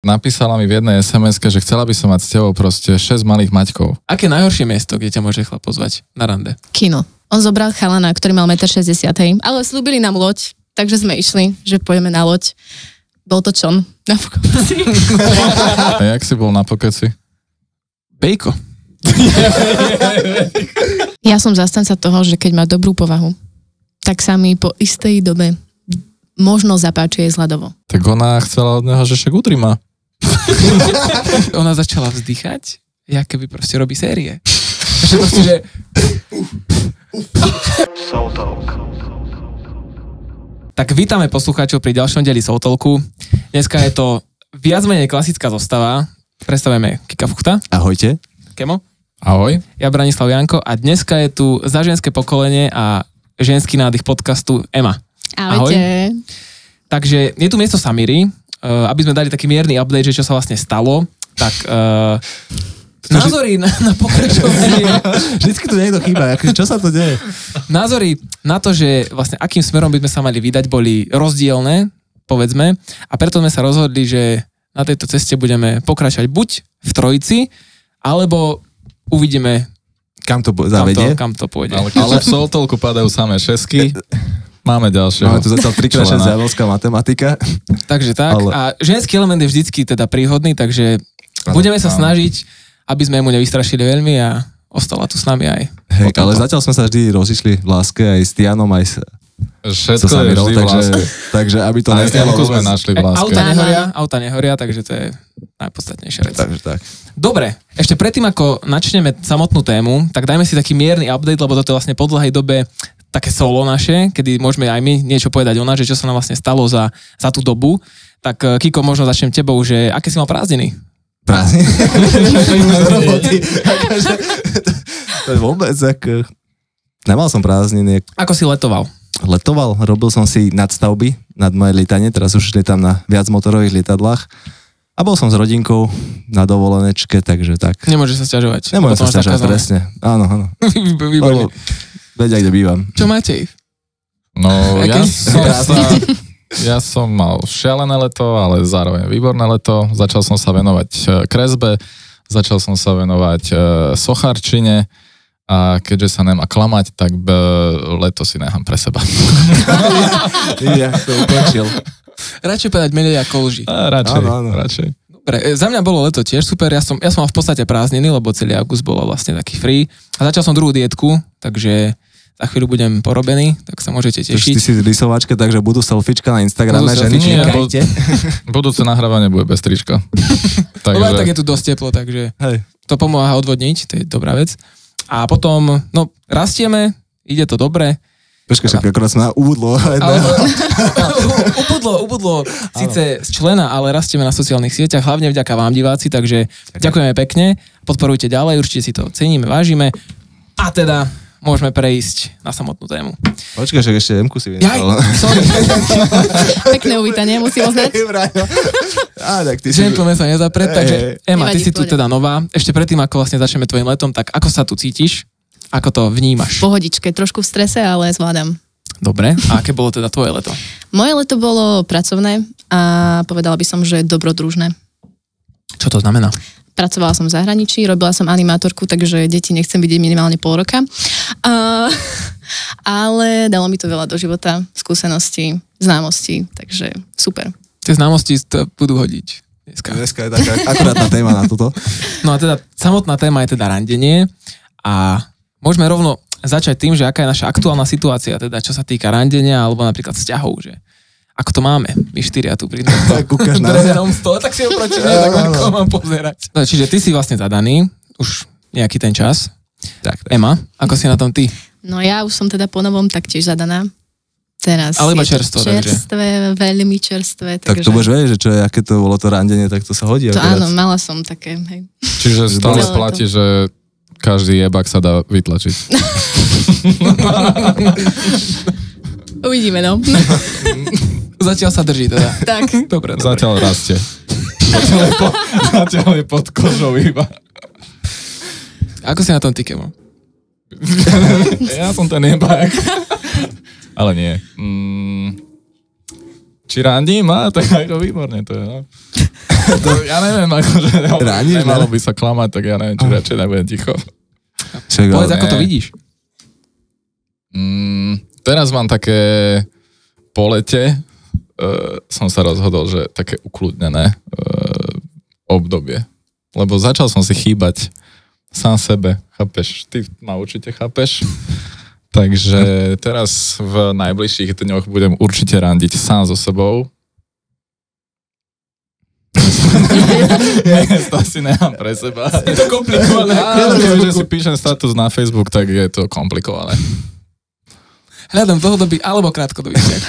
napísala mi v jednej SMS-ke, že chcela by som mať s tebou proste 6 malých Maťkov. Aké najhoršie miesto, kde ťa môže chlap pozvať na rande? Kino. On zobral chalana, ktorý mal 1,60 m, ale slúbili nám loď, takže sme išli, že pôjdeme na loď. Bol to čon na pokeci. A jak si bol na pokeci? Bejko. Ja som zastanca toho, že keď má dobrú povahu, tak sa mi po istej dobe možno zapáči jej zladovo. Tak ona chcela od neho, že však udri ma. Ona začala vzdychať, jak keby proste robí série. Takže proste, že... Tak vítame poslucháčov pri ďalšom dieli Soul Talku. Dneska je to viac menej klasická zostava. Predstavujeme Kika Fuchta. Ahojte. Kemo. Ahoj. Ja Branislav Janko a dneska je tu za ženské pokolenie a ženský nádych podcastu Ema. Ahojte. Ahoj. Takže je tu miesto Samíry, aby sme dali taký mierny update, že čo sa vlastne stalo. Tak názory na pokračovanie. Vždycky tu niekto chýba, čo sa to deje? Názory na to, že vlastne akým smerom by sme sa mali vydať, boli rozdielne, povedzme. A preto sme sa rozhodli, že na tejto ceste budeme pokračovať buď v trojici, alebo uvidíme, kam to zavedie. Kam to pôjde. Ale v Soul Talku padajú samé šesky. Máme ďalšieho. Máme tu zatiaľ 3x6 zjavovská matematika. Takže tak. Ale... A ženský element je vždycky teda príhodný, takže budeme sa snažiť, aby sme mu nevystrašili veľmi a ostala tu s nami aj. Hej, ale zatiaľ sme sa vždy rozišli v láske aj s Tianom, aj s... Všetko je vždy v láske. Takže aby to nestalo, sme našli v láske. Auta nehoria, takže to je najpodstatnejšia vec. Takže tak. Dobre, ešte predtým, ako načneme samotnú tému, tak dajme si taký mierny update, lebo toto je vlastne po dlhej dobe také solo naše, kedy môžeme aj my niečo povedať o nás, že čo sa nám vlastne stalo za tú dobu. Tak Kiko, možno začnem tebou, že aké si mal prázdniny? Prázdniny? To je vôbec, nemal som prázdniny. Ako si letoval? Letoval, robil som si nadstavby nad moje lietanie, teraz už lietam na viac motorových lietadlách. A bol som s rodinkou na dovolenečke, takže tak. Nemôžeš sa sťažovať. Nemôžem sa sťažovať, presne. Áno. Výborne. Vedia, kde bývam. Čo máte? No, ja som mal šialené leto, ale zároveň výborné leto. Začal som sa venovať kresbe, začal som sa venovať sochárčine a keďže sa nemá klamať, tak leto si nechám pre seba. Ja to ukončil. Radšej povedať menej ako lži. Radšej. Dobre, za mňa bolo leto tiež super, ja som mal v podstate prázdniny, lebo celý august bol vlastne taký free. A začal som druhú dietku, takže za chvíľu budem porobený, tak sa môžete tešiť. Ty si z rysovačke, takže budú selfiečka na Instagrame, ženy čekajte. Budúce nahrávanie bude bez trička. Takže... tak je tu dosť teplo, takže to pomáha odvodniť, to je dobrá vec. A potom, rastieme, ide to dobre. Počkaj, akorát som na ubudlo. Ubudlo síce z člena, ale rastieme na sociálnych sieťach, hlavne vďaka vám diváci, takže ďakujeme pekne, podporujte ďalej, určite si to ceníme, vážime. A teda môžeme prejsť na samotnú tému. Počkaj, že ešte Emku si vynechal. Sorry. Pekné uvítanie, musím oznať. Gentleman sa nezapred, takže Ema, ty si tu teda nová. Ešte predtým, ako vlastne začneme tvojim letom, tak ako sa tu cítiš? Ako to vnímaš? Pohodičke, trošku v strese, ale zvládam. Dobre, a aké bolo teda tvoje leto? Moje leto bolo pracovné a povedala by som, že dobrodružné. Čo to znamená? Pracovala som v zahraničí, robila som animátorku, takže deti nechcem vidieť minimálne pol roka. Ale dalo mi to veľa do života, skúseností, známostí, takže super. Tie známosti to budú hodiť dneska je taká akurátna téma na toto. No a teda samotná téma je teda randenie a môžeme rovno začať tým, že aká je naša aktuálna situácia, teda čo sa týka randenia alebo napríklad vzťahov, že ako to máme, my štyria tu pri drevenom stole, tak si oproti mne, tak ako mám pozerať. No, čiže ty si vlastne zadaný, už nejaký ten čas. Tak. Ema, ako si na tom ty? No ja už som teda po novom taktiež zadaná. Teraz ale iba je čerstvo, čerstvé, veľmi čerstvé. Tak to budeš vedieť, že čo je, aké to bolo to randenie, tak to sa hodí. To áno, mala som také, hej. Čiže stále platí, že každý jebak sa dá vytlačiť. Uvidíme, no. Zatiaľ sa drží teda. Tak. Dobre. Zatiaľ rastie. Zatiaľ je pod kožou iba. Ako si na tom ty, Kemo? Ja som ten jebák. Ale nie. Či randím? Tak ako výborne to je, no. Ja neviem, akože Rániš, nemalo by sa klamať, tak ja neviem, či radšej nebudem ticho. Povedz, ako to vidíš. Teraz mám také po lete, som sa rozhodol, že také ukludnené obdobie. Lebo začal som si chýbať sám sebe, chápeš? Ty ma určite chápeš. Takže teraz v najbližších dňoch budem určite randiť sám so sebou. To asi nemám pre seba. Je to komplikované. Keďže si píšem status na Facebook, tak je to komplikované. Hľadám dlhodobý alebo krátkodobý vzťah.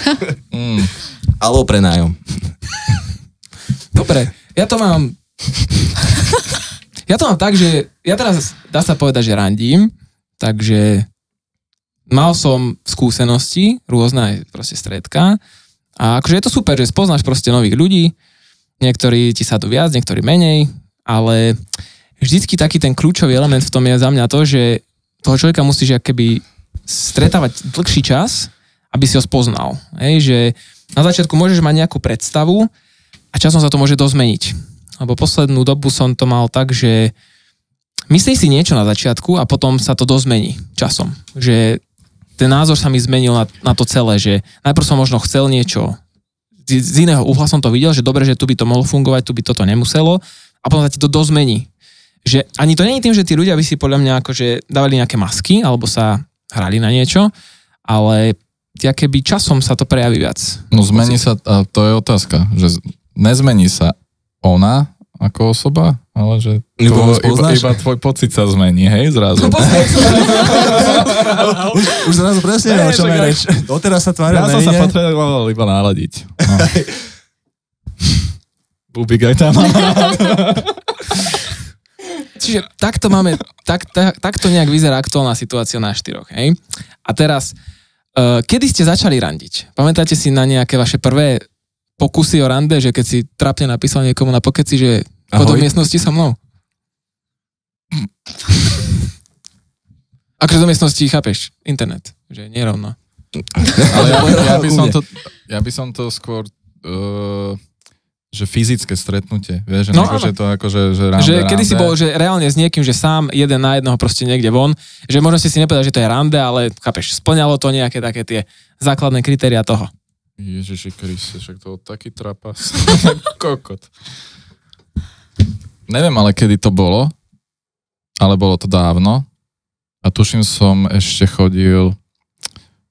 Alebo prenájom. Dobre, ja to mám tak, že ja teraz dá sa povedať, že randím, takže mal som skúsenosti, rôzne aj proste stredka a akože je to super, že spoznáš proste nových ľudí, niektorí ti sadú viac, niektorí menej, ale vždycky taký ten kľúčový element v tom je za mňa to, že toho človeka musíš akoby stretávať dlhší čas, aby si ho spoznal. Že na začiatku môžeš mať nejakú predstavu a časom sa to môže dozmeniť. Lebo poslednú dobu som to mal tak, že myslíš si niečo na začiatku a potom sa to dozmení časom. Že ten názor sa mi zmenil na to celé, že najprv som možno chcel niečo, z iného uhla som to videl, že dobre, že tu by to mohlo fungovať, tu by toto nemuselo a potom sa ti to dozmení. Že ani to nie je tým, že tí ľudia by si podľa mňa akože dávali nejaké masky alebo sa hrali na niečo, ale keby časom sa to prejaví viac. No zmení sa, a to je otázka, že nezmení sa ona ako osoba, ale že iba tvoj pocit sa zmení, hej, zrazu. Už zrazu presne neviem, o čom je reč. Doteraz sa tvária ja som sa potreboval iba náladiť. No. Bubik aj tam. Čiže takto máme, takto nejak vyzerá aktuálna situácia na 4, hej? A teraz, kedy ste začali randiť? Pamätáte si na nejaké vaše prvé pokusy o rande, že keď si trapne napísal niekomu na pokeci, že po do miestnosti so mnou? Akože do miestnosti, chápeš? Internet, že nerovno. Ale ja by som to skôr... že fyzické stretnutie, vieš, že no, že to akože, že rande, že kedy si bol, že reálne s niekým, že sám jeden na jednoho proste niekde von, že možno si nepovedal, že to je rande, ale chápeš, splňalo to nejaké také tie základné kritériá toho. Ježiši Kriste, však to taký trapas. Kokot. Neviem, ale kedy to bolo, ale bolo to dávno a tuším som ešte chodil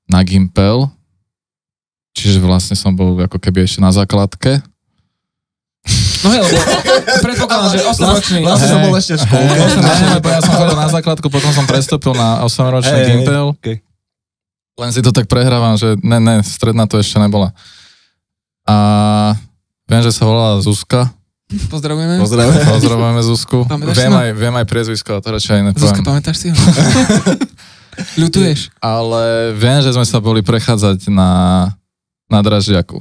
na Gimpel, čiže vlastne som bol ako keby ešte na základke. No hej, lebo predpokladám, že 8-ročný... Vlastne som bol ešte v škole. Ja som chodil na základku, potom som prestúpil na 8-ročný Gimpel. Okay. Len si to tak prehrávam, že ne, stredná to ešte nebola. A viem, že sa volala Zuzka. Pozdravujeme. Pozdravujeme Zuzku. Viem aj priezvisko, a to radšej aj nepoviem. Zuzka, pamätáš si ho? Ľutuješ. Ale viem, že sme sa boli prechádzať na Dražďaku.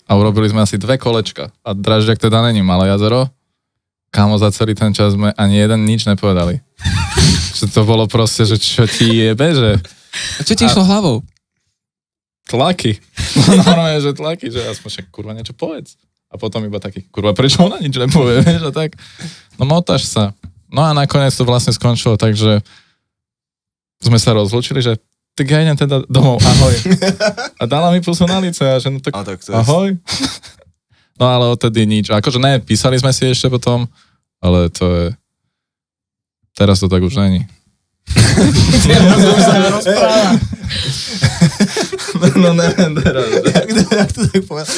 A urobili sme asi 2 kolečka. A Dražďak teda není malé jazero. Kámo, za celý ten čas sme ani jeden nič nepovedali. Že to bolo proste, že čo ti jebe, že... A čo ti išlo hlavou? Tlaky. Normálne, že tlaky, že aspoň však kurva niečo povedz. A potom iba taký, kurva, prečo ona nič nepovie, vieš, a tak. No motáš sa. No a nakoniec to vlastne skončilo, takže sme sa rozlúčili, že tak ja idem teda domov, ahoj. A dala mi pusu na lice a že no tak ahoj. No ale odtedy nič. Akože ne, písali sme si ešte potom, ale to je... Teraz to tak už není. No neviem teraz. Jak to tak povedal?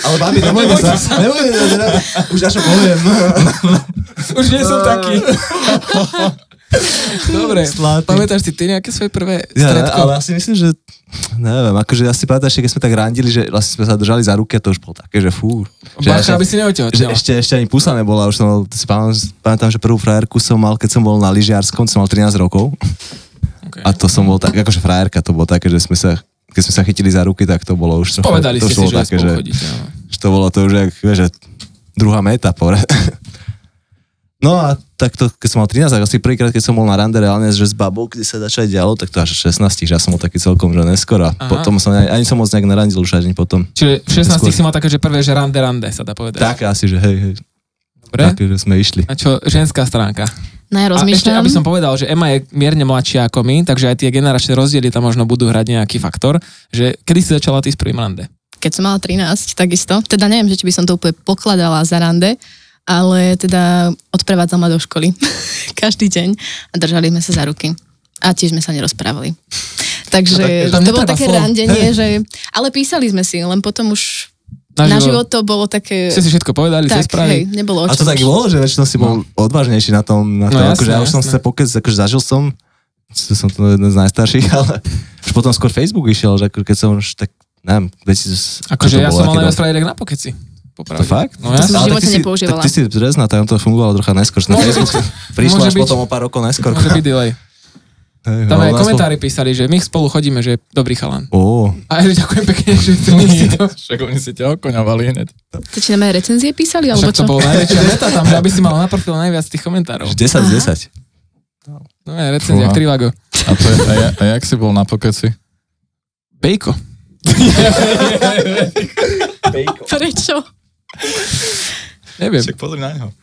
Ale babi, nebojte sa. Už až poviem. Už nie som taký. Dobre, pamätáš si ty nejaké svoje prvé stredko? Ale asi myslím, že neviem, akože asi pamätáš, keď sme tak randili, že vlastne sme sa držali za ruky a to už bolo také, že fú. Bacha, aby si neotehočnil. Ešte ani pusa nebola, už som si pamätám, že prvú frajerku som mal, keď som bol na lyžiarskom, som mal 13 rokov. Okay. A to som bol tak, akože frajerka, to bolo také, že keď sme sa chytili za ruky, tak to bolo už... Povedali ste si, že také, spolu chodíte. Že to bolo to už, jak, vieš, že druhá meta, No a takto, keď som mal 13, tak asi prvýkrát, keď som bol na rande reálne, že s babou, kde sa začať dialo, tak to až 16, že ja som bol taký celkom, že neskoro. Potom som ani som moc nejak narandil už ani potom. Čiže v 16 si mal také, že prvé, že rande, sa dá povedať. Tak asi, že hej. Dobre. Také, že sme išli. A čo, ženská stránka? No ja A ešte, rozmýšľam. aby som povedal, že Ema je mierne mladšia ako my, takže aj tie generačné rozdiely tam možno budú hrať nejaký faktor, že kedy si začala ty s prvým rande? Keď som mala 13, takisto. Teda neviem, že či by som to úplne pokladala za rande, ale teda odprevádzal ma do školy každý deň a držali sme sa za ruky. A tiež sme sa nerozprávali. Takže to bolo také randenie, že... Ale písali sme si, len potom už na život to bolo také... Ste si všetko povedali, tak, cez správy? hej, nebolo o A to čom tak už. bolo, že väčšinou si bol odvážnejší na tom, jasné, akože ja už som sa pokec, akože zažil som to jeden z najstarších, ale už potom skôr Facebook išiel, že keď som už tak, neviem, 2000... Akože ja som mal najviac frajerek na pokeci. To fakt? No To som jasne. v živote nepoužívala. Tak ty si rezná, tam to fungovalo trocha neskôr, že na Facebook prišla až potom o pár rokov neskôr. Môže byť delay. Tam aj komentári písali, že my spolu chodíme, že dobrý chalan. A ja ďakujem pekne, že si to... Však oni si ťa okoňovali hneď. To či nám aj recenzie písali, alebo Však to čo? bolo najväčšia veta tam, že aby si mal na profil najviac tých komentárov. 10 z 10. No je recenzia, Fúha. Krivago. A jak si bol na pokeci? Bejko. Prečo? Neviem. Však pozri na neho.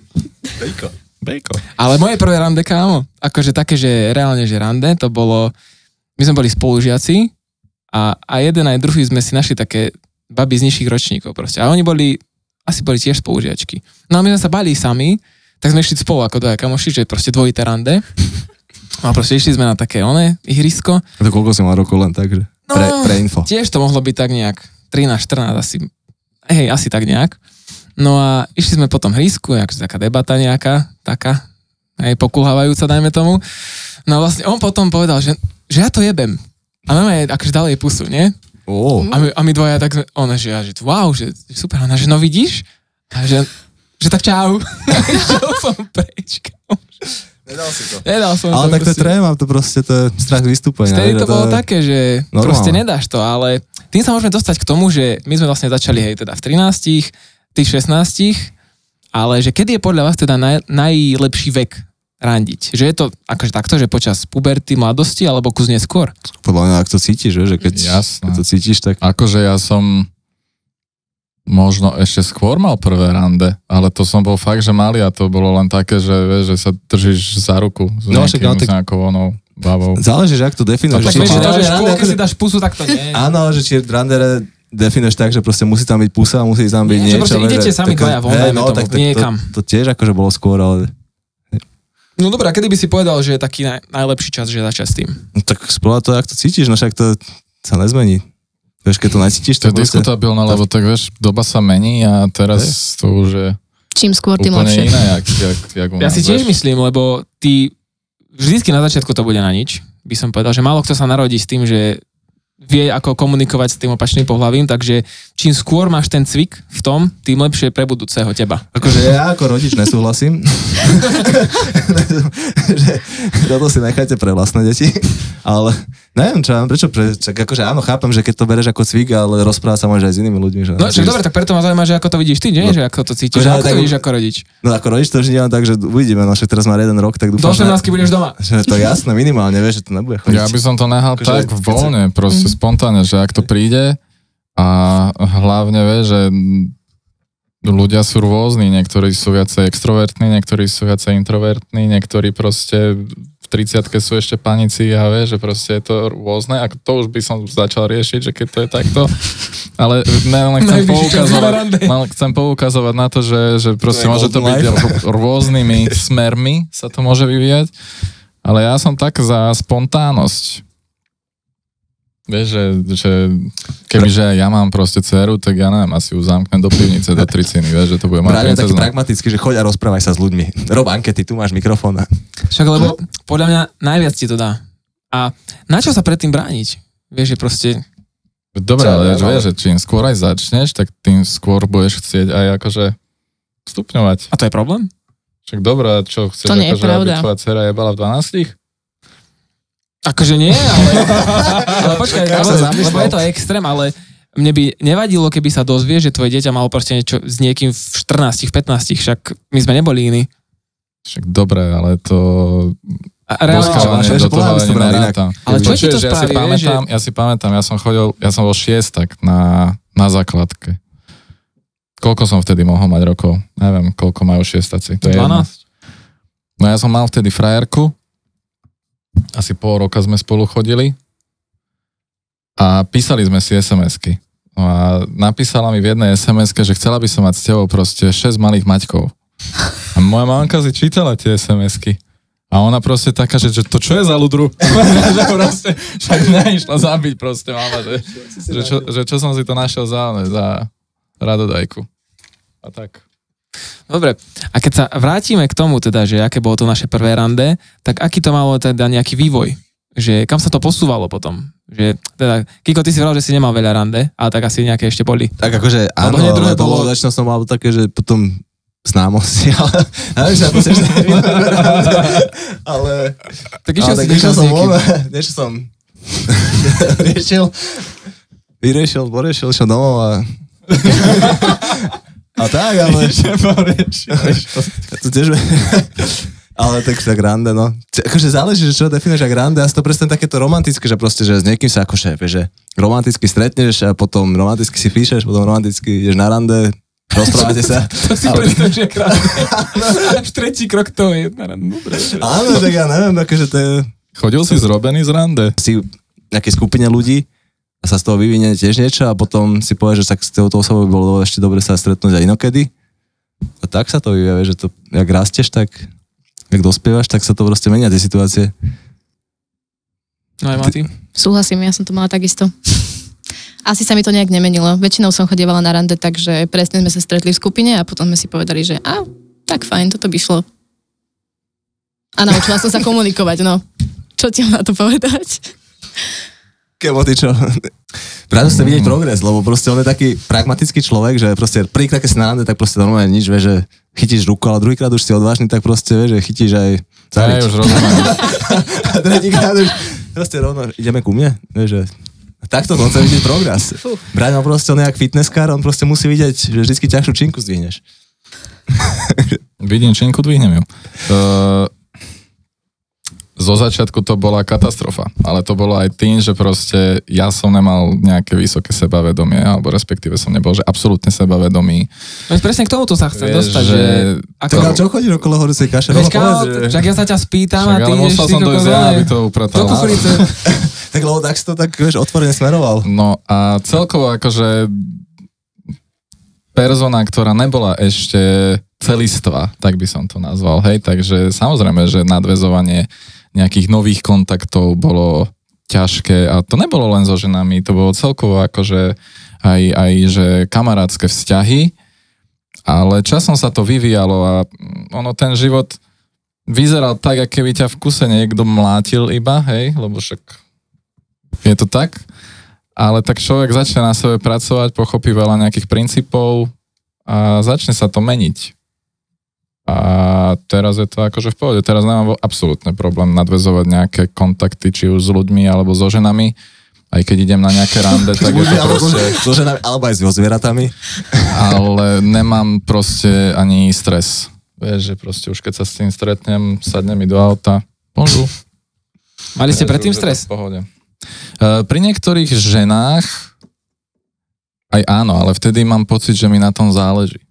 Bejko. Ale moje prvé rande, kámo, akože také, že reálne, že rande, to bolo, my sme boli spolužiaci a jeden aj druhý sme si našli také baby z nižších ročníkov proste. A oni boli, asi boli tiež spolužiačky. No a my sme sa bali sami, tak sme išli spolu ako dvaja kamoši, že proste dvojité rande. A proste išli sme na také ihrisko. A to koľko si mal rokov len tak, že? Pre info. Tiež to mohlo byť tak nejak 13-14 asi. Hej, asi tak nejak. No a išli sme po tom hrísku, akože taká debata nejaká, taká, aj pokulhávajúca, dajme tomu. No a vlastne on potom povedal, že ja to jebem. A mama je akože dal jej pusu, nie? A my dvoja tak, ona, že wow, že super, ona, že no vidíš? A že tak čau. Šiel som preč. Nedal si to. Nedal som ale to. tak to je tréma, to proste, to je strach vystúpenia. Vtedy to bolo také, že normálne. proste nedáš to, ale tým sa môžeme dostať k tomu, že my sme vlastne začali, hej, teda v 13, tých 16, ale že kedy je podľa vás teda najlepší vek randiť? Že je to akože takto, že počas puberty, mladosti, alebo kus neskôr? Podľa mňa, ak to cítiš, že keď to cítiš, tak... Akože ja som možno ešte skôr mal prvé rande, ale to som bol fakt, že malý a to bolo len také, že vieš, že sa držíš za ruku s nejakou onou babou. Záleží, že ak to definuješ. Tak vieš, keď si dáš pusu, tak to nie. Áno, že či randere definuješ tak, že proste musí tam byť pusa, musí tam byť niečo. Proste idete sami dvaja von, dajme tomu, niekam. To tiež akože bolo skôr, ale... No dobré, a kedy by si povedal, že je taký najlepší čas, že začať s tým? No, tak spôľa to, ak to cítiš, no však to sa nezmení. Vieš, keď to necítiš, to je diskutabilné, lebo tak vieš, doba sa mení a teraz to už je čím skôr, tým úplne lepšie. iné, jak u nás. Ja si tiež myslím, lebo ty vždycky na začiatku to bude na nič. By som povedal, že málo kto sa narodí s tým, že vie, ako komunikovať s tým opačným pohlavím, takže čím skôr máš ten cvik v tom, tým lepšie pre budúceho teba. Akože ja ako rodič nesúhlasím. Toto si nechajte pre vlastné deti. Ale neviem, prečo, akože áno, chápem, že keď to bereš ako cvik, ale rozprávať sa môže aj s inými ľuďmi. Že, no, že dobre, tak preto ma zaujíma, že ako to vidíš ty, nie? Že ako to cítiš, ako to vidíš ako rodič. No ako rodič to už nie tak, že uvidíme, no však teraz má 1 rok, tak dúfam, do 18 budeš doma. Že to jasné, minimálne, vieš, že to nebude chodiť. Ja by som to nehal tak voľne, proste spontánne, že ak to príde a hlavne vieš, že ľudia sú rôzni, niektorí sú viacej extrovertní, niektorí sú viacej introvertní, niektorí proste v 30-ke sú ešte panici a vieš, že proste je to rôzne a to už by som začal riešiť, že keď to je takto, ale chcem poukazovať na to, že proste môže to byť rôznymi smermi sa to môže vyvíjať, ale ja som tak za spontánnosť. Vieš, že kebyže ja mám proste dceru, tak ja neviem, asi ju zamknem do pivnice, do triciny, vieš, že to bude moja princezna. Taký pragmatický, že choď a rozprávaj sa s ľuďmi. Rob ankety, tu máš mikrofón. Však lebo podľa mňa najviac ti to dá. A na čo sa predtým brániť? Vieš, že proste... Dobre, ale vieš, že čím skôr aj začneš, tak tým skôr budeš chcieť aj akože stupňovať. A to je problém? Však dobré, čo chceš, to nie akože, je pravda. aby tvoja dcera jebala v 12? Akože nie, ale počkaj, lebo je to extrém, ale mne by nevadilo, keby sa dozvie, že tvoje dieťa malo proste niečo s niekým v 14, v 15, však my sme neboli iní. Však dobre, ale to... Reálne, do toho ani nerátam. Ale čo ti to spraví, ja si pamätám, ja som bol šiestak na základke. Koľko som vtedy mohol mať rokov? Neviem, koľko majú šiestaci. To je 12? No ja som mal vtedy frajerku. Asi pol roka sme spolu chodili. A písali sme si SMS-ky. No a napísala mi v jednej SMS-ke, že chcela by som mať s tebou proste 6 malých Maťkov. A moja mamka si čítala tie SMS-ky. A ona proste taká, že to čo je za ľudru? Že proste, však neišla zabiť proste mama, že čo som si to našiel za radodajku. A tak. Dobre, a keď sa vrátime k tomu teda, že aké bolo to naše prvé rande, tak aký to malo teda nejaký vývoj? Že kam sa to posúvalo potom? Že teda, Kiko, ty si vravel, že si nemal veľa rande, ale tak asi nejaké ešte boli. Tak akože áno, ale bolo, začal som mal také, že potom známosti, ale neviem, že ja to ešte ale tak išiel som von, niečo som poriešil, išiel domov a tak, ale to tiež ale tak rande, no. Akože záleží, že čo definuješ ako rande, ja si to presne takéto romantické, že proste, že s niekým sa akože, že romanticky stretneš a potom romanticky si píšeš, potom romanticky ideš na rande, rozprávate sa. To si predstavíš, že krásne. Až tretí krok to je jedna rande. Áno, tak ja neviem, akože to je... Chodil si zrobený z rande? Si v nejakej skupine ľudí a sa z toho vyvinie tiež niečo a potom si povieš, že sa s touto osobou by bolo ešte dobre sa stretnúť aj inokedy. A tak sa to vyvíja, že to, jak rastieš, tak jak dospievaš, tak sa to proste menia tie situácie. No aj Mati? Súhlasím, ja som to mala takisto. Asi sa mi to nejak nemenilo. Väčšinou som chodievala na rande, takže presne sme sa stretli v skupine a potom sme si povedali, že tak fajn, toto by šlo. A naučila som sa komunikovať, no. Čo ti mám na to povedať? Kebo, ty čo? Práve ste vidieť progres, lebo proste on je taký pragmatický človek, že proste prvýkrát, keď si na rande, tak proste normálne nič, vieš, že chytíš ruku, ale druhýkrát už si odvážny, tak proste vieš, že chytíš aj Ja už rozumiem. A tretíkrát už proste rovno, ideme ku mne, vieš, že takto on chce vidieť progres. Braňo proste, on je jak fitnesskár, on proste musí vidieť, že vždycky ťažšiu činku zdvihneš. Vidím činku, dvihnem ju. Zo začiatku to bola katastrofa, ale to bolo aj tým, že proste ja som nemal nejaké vysoké sebavedomie, alebo respektíve som nebol, že absolútne sebavedomý. No presne k tomuto sa chcem dostať, že... Tak čo chodíš okolo horúcej kaše? Však ja sa ťa spýtam a ty ideš musel som dojsť ja, aby to upratal. Tak lebo tak si to tak, vieš, otvorene smeroval. No a celkovo akože persona, ktorá nebola ešte celistvá, tak by som to nazval, hej, takže samozrejme, že nadväzovanie nejakých nových kontaktov bolo ťažké a to nebolo len so ženami, to bolo celkovo akože aj že kamarátske vzťahy, ale časom sa to vyvíjalo a ono ten život vyzeral tak, ako keby ťa v kuse niekto mlátil iba, hej, lebo však je to tak, ale tak človek začne na sebe pracovať, pochopí veľa nejakých princípov a začne sa to meniť. A teraz je to akože v pohode. Teraz nemám absolútne problém nadväzovať nejaké kontakty, či už s ľuďmi, alebo so ženami. Aj keď idem na nejaké rande, tak je to proste... So ženami, alebo aj so zvieratami. Ale nemám proste ani stres. Vieš, že proste už keď sa s tým stretnem, sadne mi do auta. Bonjour. Mali ste predtým stres? V pohode. Pri niektorých ženách aj áno, ale vtedy mám pocit, že mi na tom záleží.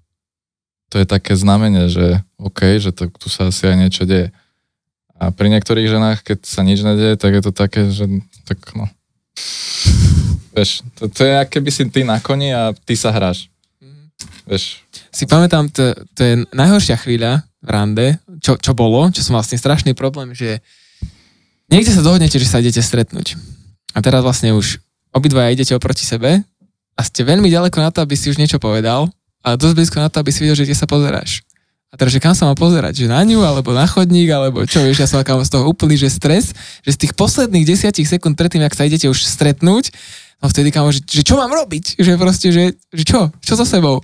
To je také znamenie, že OK, že to, tu sa asi aj niečo deje. A pri niektorých ženách, keď sa nič nedeje, tak je to také, že tak no. Vieš, to je ako keby si ty na koni a ty sa hráš. Vieš. Si pamätám, to je najhoršia chvíľa v rande, čo bolo, čo som mal s tým strašný problém, že niekde sa dohodnete, že sa idete stretnúť. A teraz vlastne už obidvaja idete oproti sebe a ste veľmi ďaleko na to, aby si už niečo povedal, a dosť blízko na to, aby si videl, že kde sa pozeráš. A teraz, že kam sa mám pozerať? Že na ňu, alebo na chodník, alebo čo, vieš, ja som z toho úplný, že stres, že z tých posledných 10 sekúnd predtým, jak sa idete už stretnúť, no vtedy kamo, že čo mám robiť? Že proste, že čo? Čo so sebou?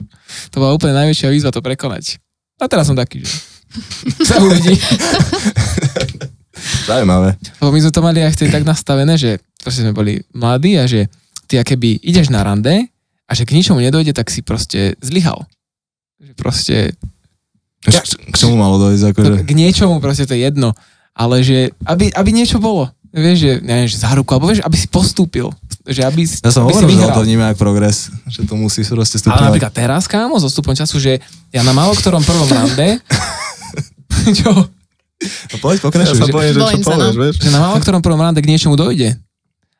To bola úplne najväčšia výzva to prekonať. A teraz som taký, že sa uvidí. Zaujímavé. Lebo my sme to mali aj vtedy tak nastavené, že proste sme boli mladí a že ty akéby ideš na rande, a že k ničomu nedojde, tak si proste zlyhal. Že proste... K čomu čomu malo dojsť? Akože... K niečomu proste to je jedno. Ale že, aby niečo bolo. Vieš, že, neviem, že záruku, alebo vieš, aby si postúpil. Že ja som hovoril, že to vníma ako progres, že to musí proste stupňovať. Ale napríklad teraz, kámo, so stupom času, že ja na málo ktorom prvom rande... Čo? No poď, pokračuj. Ja sa bojím, že čo povieš, vieš? Že na málo ktorom prvom rande k niečomu dojde.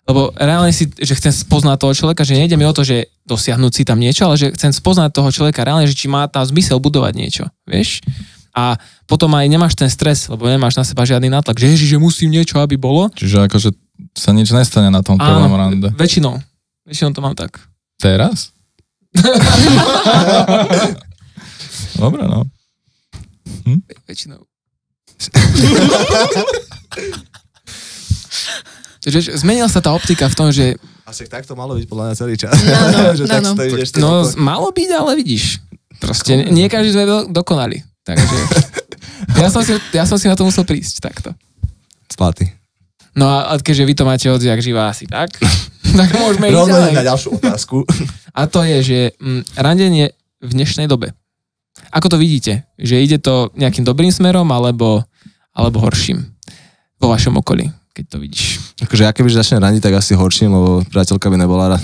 Lebo reálne si, že chcem spoznať toho človeka, že nejde mi o to, že dosiahnuť si tam niečo, ale že chcem spoznať toho človeka reálne, že či má tam zmysel budovať niečo, vieš? A potom aj nemáš ten stres, lebo nemáš na seba žiadny nátlak, že ježiš, že musím niečo, aby bolo. Čiže akože sa nič nestane na tom prvom rande. Väčšinou to mám tak. Teraz? Dobre, no. Väčšinou. Takže zmenila sa tá optika v tom, že... Asi tak to malo byť podľa mňa celý čas. No, malo byť, ale vidíš. Proste nie každý sme dokonali. Takže ja som si na to musel prísť takto. Splaty. No a keďže vy to máte odjak živá asi tak môžeme ísť ďalej. Na ďalšiu otázku. A to je, že randenie v dnešnej dobe. Ako to vidíte? Že ide to nejakým dobrým smerom alebo horším vo vašom okolí, keď to vidíš? Akože ja keby začne randiť, tak asi horším, lebo priateľka by nebola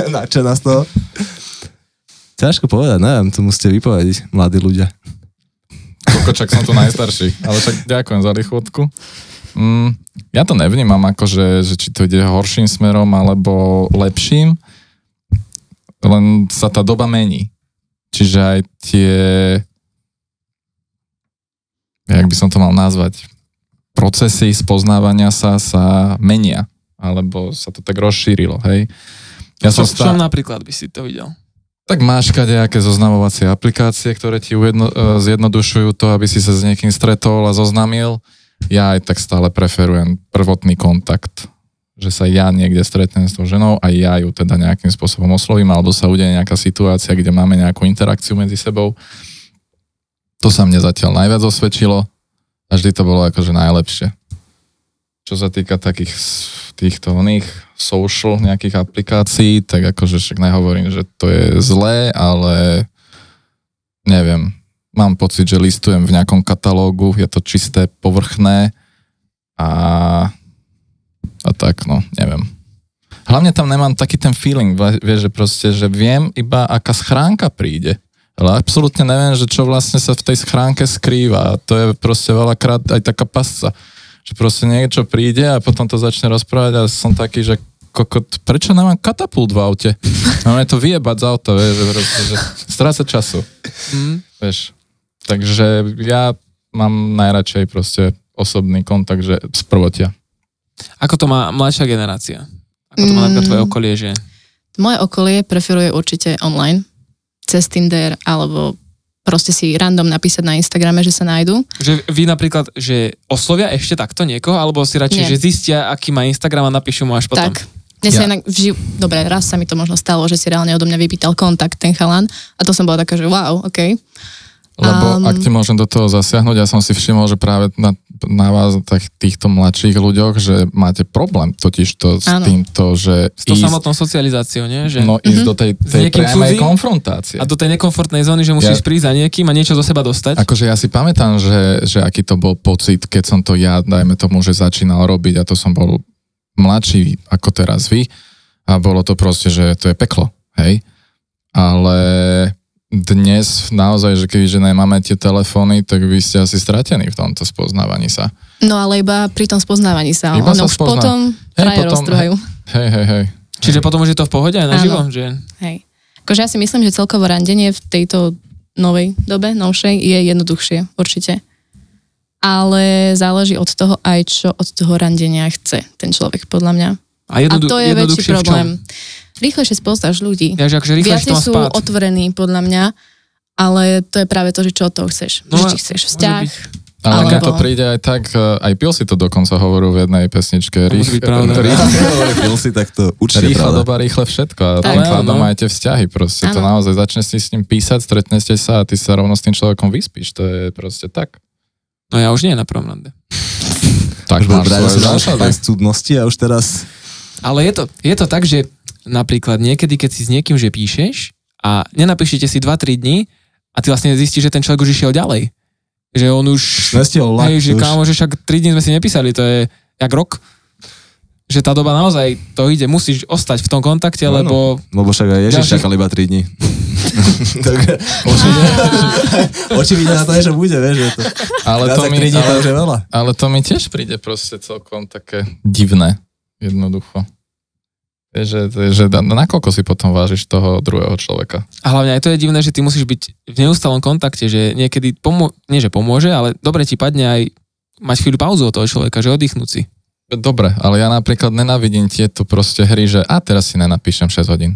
nadšená z toho. Ťažko povedať, neviem, to musíte vypovediť, mladí ľudia. Kokočak som tu najstarší, ale tak ďakujem za rýchlotku. Ja to nevnímam ako, že či to ide horším smerom alebo lepším, len sa tá doba mení. Čiže aj tie, jak by som to mal nazvať, procesy spoznávania sa menia, alebo sa to tak rozšírilo, hej. V čom napríklad by si to videl? Tak máš kadejaké zoznamovacie aplikácie, ktoré ti zjednodušujú to, aby si sa s niekým stretol a zoznamil. Ja aj tak stále preferujem prvotný kontakt, že sa ja niekde stretnem s tou ženou a ja ju teda nejakým spôsobom oslovím, alebo sa udeje nejaká situácia, kde máme nejakú interakciu medzi sebou. To sa mne zatiaľ najviac osvedčilo a vždy to bolo akože najlepšie. Čo sa týka takých týchto social nejakých aplikácií, tak akože však nehovorím, že to je zlé, ale neviem. Mám pocit, že listujem v nejakom katalógu, je to čisté, povrchné a tak, no, neviem. Hlavne tam nemám taký ten feeling, vieš, že proste, že viem iba, aká schránka príde. Ale absolútne neviem, že čo vlastne sa v tej schránke skrýva. A to je proste veľakrát aj taká pasca. Že proste niečo príde a potom to začne rozprávať a som taký, že prečo nemám katapult v aute? Máme to vyjebať z auta, vieš, že stráca času. Vieš. Takže ja mám najradšej proste osobný kontakt, že z prvotia. Ako to má mladšia generácia? Ako to má napríklad tvoje okolie, že... Moje okolie preferuje určite online, cez Tinder, alebo proste si random napísať na Instagrame, že sa nájdu. Že vy napríklad, že oslovia ešte takto niekoho, alebo si radšej, že zistia, aký má Instagram a napíšu mu až potom? Tak. Dobre, raz sa mi to možno stalo, že si reálne odo mňa vypýtal kontakt ten chalan a to som bola taká, že wow, okej. Lebo ak ti môžem do toho zasiahnuť, ja som si všimol, že práve na vás, týchto mladších ľuďoch, že máte problém totižto s týmto, že s tou samotnou socializáciou, nie? Že... No ísť do tej priamej konfrontácie. A do tej nekomfortnej zóny, že musíš prísť za niekým a niečo zo seba dostať. Akože ja si pamätám, že aký to bol pocit, keď som to ja, dajme tomu, že začínal robiť a to som bol mladší ako teraz vy a bolo to proste, že to je peklo, hej? Ale dnes naozaj, že kebyže nemáme tie telefóny, tak vy ste asi stratení v tomto spoznávaní sa. No ale iba pri tom spoznávaní sa. Iba ono už potom frajer roztrhajú. Hej. Čiže potom už je to v pohode aj naživo? Že... Hej. Akože ja si myslím, že celkovo randenie v tejto novej dobe, novšej, je jednoduchšie, určite. Ale záleží od toho aj, čo od toho randenia chce ten človek, podľa mňa. A to je väčší problém. Rýchlejšie spoznáš ľudí. Ja, že akože viacej sú otvorení, podľa mňa, ale to je práve to, že čo od toho chceš. No, či chceš vzťah. Ale mne to príde aj tak, aj Pil si to dokonca hovoril v jednej pesničke. Rýchlo doba, rýchle všetko. A tým pádom aj tie vzťahy proste. To naozaj začneš si s ním písať, stretnete sa a ty sa rovno s tým človekom vyspíš. To je proste tak. No ja už nie na prvom rande. Tak máš svoje zásady. Cudnosti a už teraz... Ale je to tak, že napríklad niekedy, keď si s niekým, že píšeš a nenapíšete si 2-3 dní a ty vlastne zistíš, že ten človek už išiel ďalej. Že on už... Hej, že kámo, že však 3 dní sme si nepísali, to je jak rok. Že tá doba naozaj to ide, musíš ostať v tom kontakte, lebo... Lebo však aj Ježiš čakal iba 3 dní. Očividne na to je, že bude, vieš, že to... Ale to mi tiež príde proste celkom také divné, jednoducho. Vieš, že nakoľko si potom vážiš toho druhého človeka. A hlavne aj to je divné, že ty musíš byť v neustálom kontakte, že niekedy nie že pomôže, ale dobre ti padne aj mať chvíľu pauzu od toho človeka, že oddychnúť si. Dobre, ale ja napríklad nenávidím tieto proste hry, že teraz si nenapíšem 6 hodín.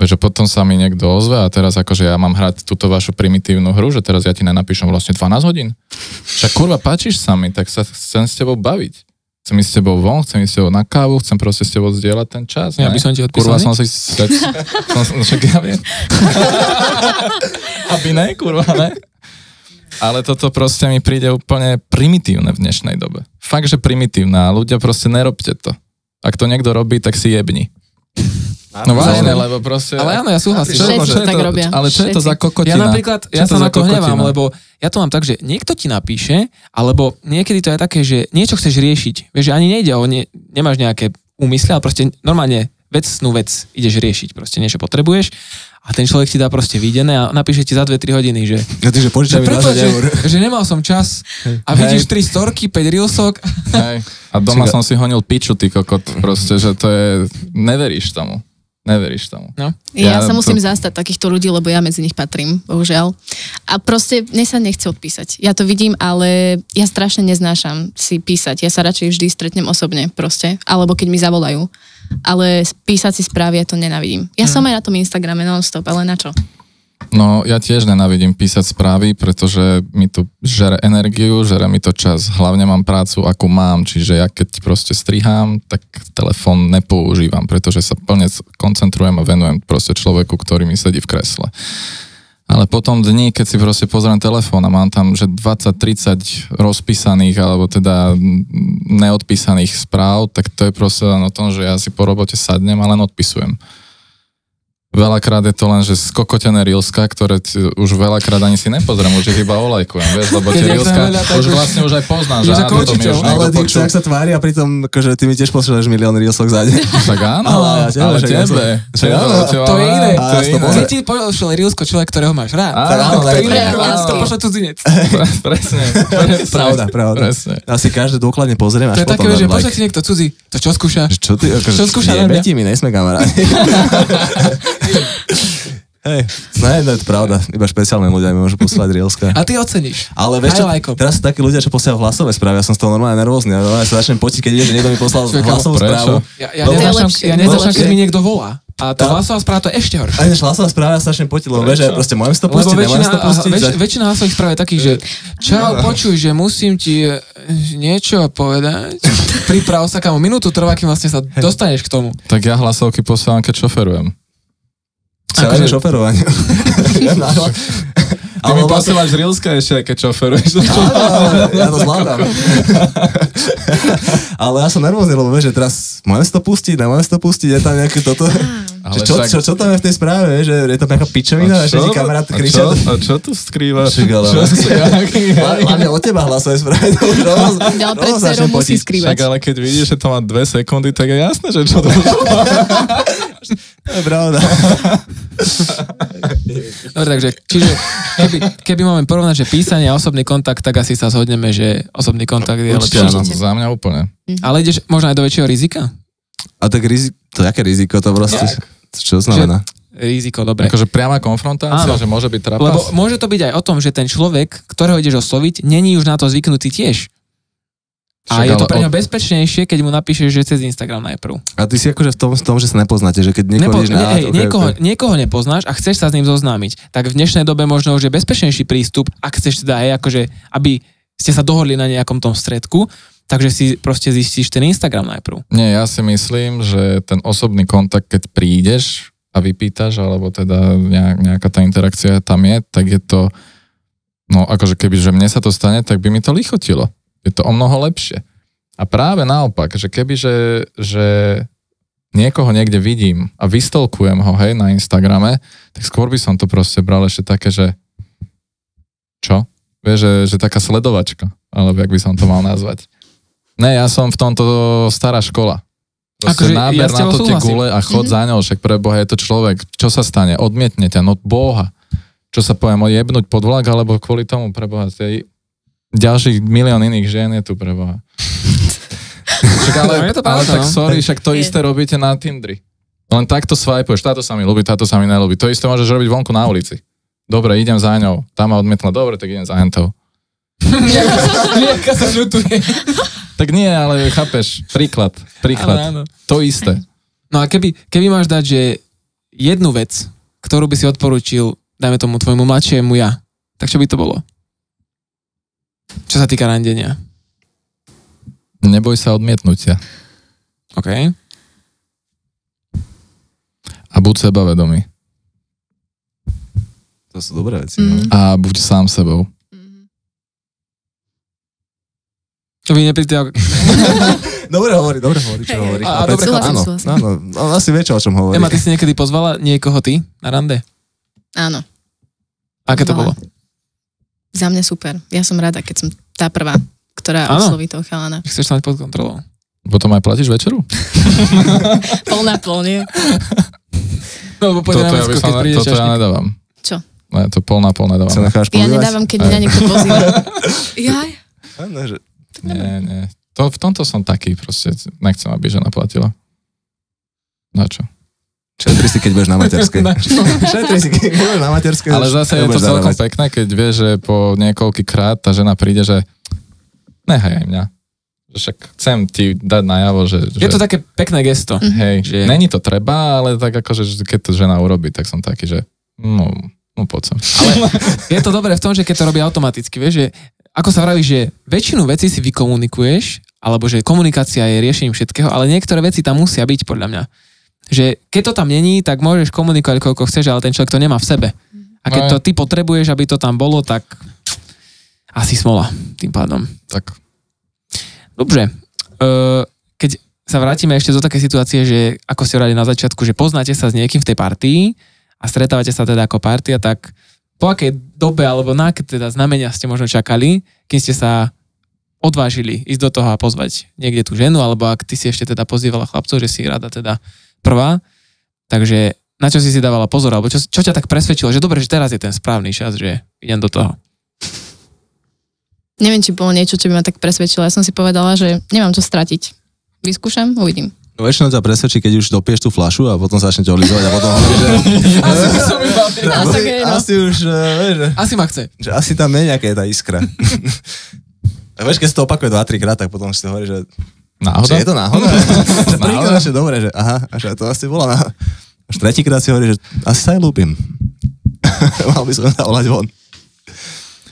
Že potom sa mi niekto ozve a teraz akože ja mám hrať túto vašu primitívnu hru, že teraz ja ti nenapíšem vlastne 12 hodín. Však kurva, páčiš sa mi, tak sa chcem s tebou baviť. Chcem ísť s tebou von, chcem ísť s tebou na kávu, chcem proste s tebou zdieľať ten čas. Ja by som ti odpísal, kurva, som si... Však ja viem. Aby ne, kurva, ne. Ale toto proste mi príde úplne primitívne v dnešnej dobe. Fakt, že primitívne a ľudia proste nerobte to. Ak to niekto robí, tak si jebni. No vážne, lebo proste... Ale áno, ja súhlasím. Všetci tak robia. Ale čo je to za kokotina? Ja napríklad, ja sa na to hnevám, lebo ja to mám tak, že niekto ti napíše, alebo niekedy to je také, že niečo chceš riešiť. Vieš, že ani nejde o... Nemáš nejaké úmysly, ale proste normálne vecnú vec ideš riešiť. Proste niečo potrebuješ a ten človek ti dá proste videné a napíše ti za 2-3 hodiny, že... Ja ty, že požičaj mi 20 eur. Že nemal som čas a vidíš 3 storky, 5 reelsok. Hej. A doma som si honil piču, ty kokot. Proste, že to je... Neveríš tomu. No. Ja sa musím zastať takýchto ľudí, lebo ja medzi nich patrím, bohužiaľ. A proste mne sa nechce odpísať. Ja to vidím, ale ja strašne neznášam si písať. Ja sa radšej vždy stretnem osobne proste, alebo keď mi zavolajú. Ale písať si správy, ja to nenávidím. Ja som aj na tom Instagrame non-stop, ale na čo? No, ja tiež nenávidím písať správy, pretože mi to žere energiu, žere mi to čas. Hlavne mám prácu, akú mám, čiže ja keď proste strihám, tak telefón nepoužívam, pretože sa plne koncentrujem a venujem proste človeku, ktorý mi sedí v kresle. Ale potom dní, keď si proste pozriem telefón a mám tam, že 20-30 rozpísaných alebo teda neodpísaných správ, tak to je proste len o tom, že ja si po robote sadnem a len odpisujem. Veľakrát je to len, že skokotené reelska, ktoré už veľakrát ani si nepozriem, už ich iba olajkujem, vieš, lebo tie reelska už vlastne už aj poznám, že áno, to mi už ale ty už tak sa tvári a pritom, akože ty mi tiež posielaš 1 000 000 reelsok za deň. Tak áno, ale tebe. To je iné. Keď ti pošle reelsko človek, ktorého máš rád. To je iné, keď to pošle cudzinec. Presne. Pravda. Asi každé dôkladne pozriem, až potom. To je také, že pošle ti niekto cudzí. To čo skúšaš? Čo ty? Čo skúšaš? Nebeti mi, nejsme kamaráti. Hej, no je to pravda, iba špeciálne ľudia mi môžu poslať reelska. A ty oceníš. Ale vieš čo, teraz sú takí ľudia, čo posielajú hlasové správy, ja som z toho normálne nervózny, ja sa začnem potiť, keď vieš, že niekto mi poslal hlasovú správu. Ja nezačnem, keď mi niekto volá. A tá hlasová správa to je ešte horšie. A hlasová správa ja sa začnem potiť, lebo vieš, že proste môžem si to pustiť, nemôžem si to pustiť. Väčšina hlasových správ je takých, že čau, počuj, že musím ti niečo povedať. Priprav sa, kamo, minútu trvá, kým vlastne sa dostaneš k tomu. Tak ja hlasovky posielam, keď šoferujem. Celé šoferovanie. Ty mi posielaš reelska ešte, keď šoferuješ. Ja to zvládam. Ale ja som nervózny, lebo vieš, že teraz môžem si to pustiť, nemôžem si to pustiť, je tam nejaké toto... Čo tam je v tej správe, že je tam nejaká pičovina, že ti kamarát kričia. A čo tu skrývaš? Hlavne od teba hlasové správy. Ďalej pred dcerou musí skrývať. Však ale keď vidíš, že to má 2 sekundy, tak je jasné, že čo to bolo. To je pravda. Dobre, takže keby máme porovnať, že písanie a osobný kontakt, tak asi sa zhodneme, že osobný kontakt je lepšie. Za mňa úplne. Ale ideš možno aj do väčšieho rizika? A tak to jaké riziko to proste? Čo znamená? Riziko, dobre. Akože priama konfrontácia, že môže byť trapas? Lebo môže to byť aj o tom, že ten človek, ktorého ideš osloviť, není už na to zvyknutý tiež. A je to pre ňo bezpečnejšie, keď mu napíšeš, že cez Instagram najprv. A ty si akože v tom, že sa nepoznáte, že keď niekoho nepoznáš a chceš sa s ním zoznámiť, tak v dnešnej dobe možno už je bezpečnejší prístup, ak chceš teda akože, aby ste sa dohodli na nejakom tom stredku, takže si proste zistíš ten Instagram najprv. Nie, ja si myslím, že ten osobný kontakt, keď prídeš a vypýtaš, alebo teda nejaká tá interakcia tam je, tak je to, no akože keby, že mne sa to stane, tak by mi to lichotilo. Je to o mnoho lepšie. A práve naopak, že keby, že niekoho niekde vidím a vystolkujem ho, hej, na Instagrame, tak skôr by som to proste bral ešte také, že Čo? Vieš, že taká sledovačka, alebo jak by som to mal nazvať. Ne, ja som v tomto stará škola. Proste náber na to tie gule a chod za ňou, však pre Boha je to človek. Čo sa stane? Odmietne ťa, no Boha. Čo sa poviem, jebnúť pod vlak, alebo kvôli tomu pre Boha. Ďalších milión iných žien je tu pre Boha. Však ale tak sorry, však to isté robíte na Tindri. Len takto swipuješ, táto sa mi ľúbi, táto sa mi nelúbi. To isté môžeš robiť vonku na ulici. Dobre, idem za ňou. Tá ma odmietla, dobre, tak idem za hentou. Jaká sa žutuje. Tak nie, ale chápeš, príklad. Áno. To isté. No a keby máš dať, že jednu vec, ktorú by si odporučil, dajme tomu tvojmu mladšiemu ja, tak čo by to bolo? Čo sa týka randenia? Neboj sa odmietnutia. OK. A buď sebavedomý. To sú dobré veci. No. A buď sám sebou. Vy nepríte... Dobre hovorí, čo hovorí. Dobre, áno, on asi vie, čo o čom hovorí. Ema, ty si niekedy pozvala niekoho ty na rande? Áno. Aké to bolo? Za mňa super. Ja som rada, keď som tá prvá, ktorá osloví toho chalana. Chceš to mať pod kontrolou. Potom aj platíš večeru? Pol nie? No, toto ja nedávam. Čo? Ne, to pol nedávam. Ja nedávam, keď mňa niekto pozýva. Jaj? Nie. V tomto som taký, proste nechcem, aby žena platila. Na čo? Šetri si, keď budeš na materskej. Ale zase je to celkom pekné, keď vieš, že po niekoľkýkrát tá žena príde, že nehaj aj mňa. Však chcem ti dať najavo, že... Je to také pekné gesto. Hej, že... Není to treba, ale tak akože, keď to žena urobí, tak som taký, že no poď sem. Ale je to dobré v tom, že keď to robí automaticky, vieš, že ako sa vraví, že väčšinu vecí si vykomunikuješ, alebo že komunikácia je riešením všetkého, ale niektoré veci tam musia byť, podľa mňa. Že keď to tam není, tak môžeš komunikovať koľko chceš, ale ten človek to nemá v sebe. A keď to ty potrebuješ, aby to tam bolo, tak asi smola tým pádom. Tak. Dobre. Keď sa vrátime ešte do takej situácie, že ako ste hovorili na začiatku, že poznáte sa s niekým v tej partii a stretávate sa teda ako partia, tak po akej dobe alebo na aké teda znamenia ste možno čakali, keď ste sa odvážili ísť do toho a pozvať niekde tú ženu, alebo ak ty si ešte teda pozývala chlapcov, že si rada teda prvá, takže na čo si dávala pozor, alebo čo ťa tak presvedčilo, že dobre, že teraz je ten správny čas, že idem do toho? Neviem, či bolo niečo, čo by ma tak presvedčilo. Ja som si povedala, že nemám čo stratiť. Vyskúšam, uvidím. No väčšinou ťa presvedčí, keď už dopieš tú fľašu a potom začne ťa olizovať a potom hovorí, že... Asi už, vieš, že... Asi ma chce. Že asi tam je nejaká tá iskra. A vieš, keď si to opakuje 2-3 krát, tak potom si hovorí, že... Náhoda? Že je to náhoda? Prvýkrát je dobré, že aha, že to asi bola náhoda. Až tretíkrát si hovorí, že asi sa aj ľúbim. Mal by som sa volať von.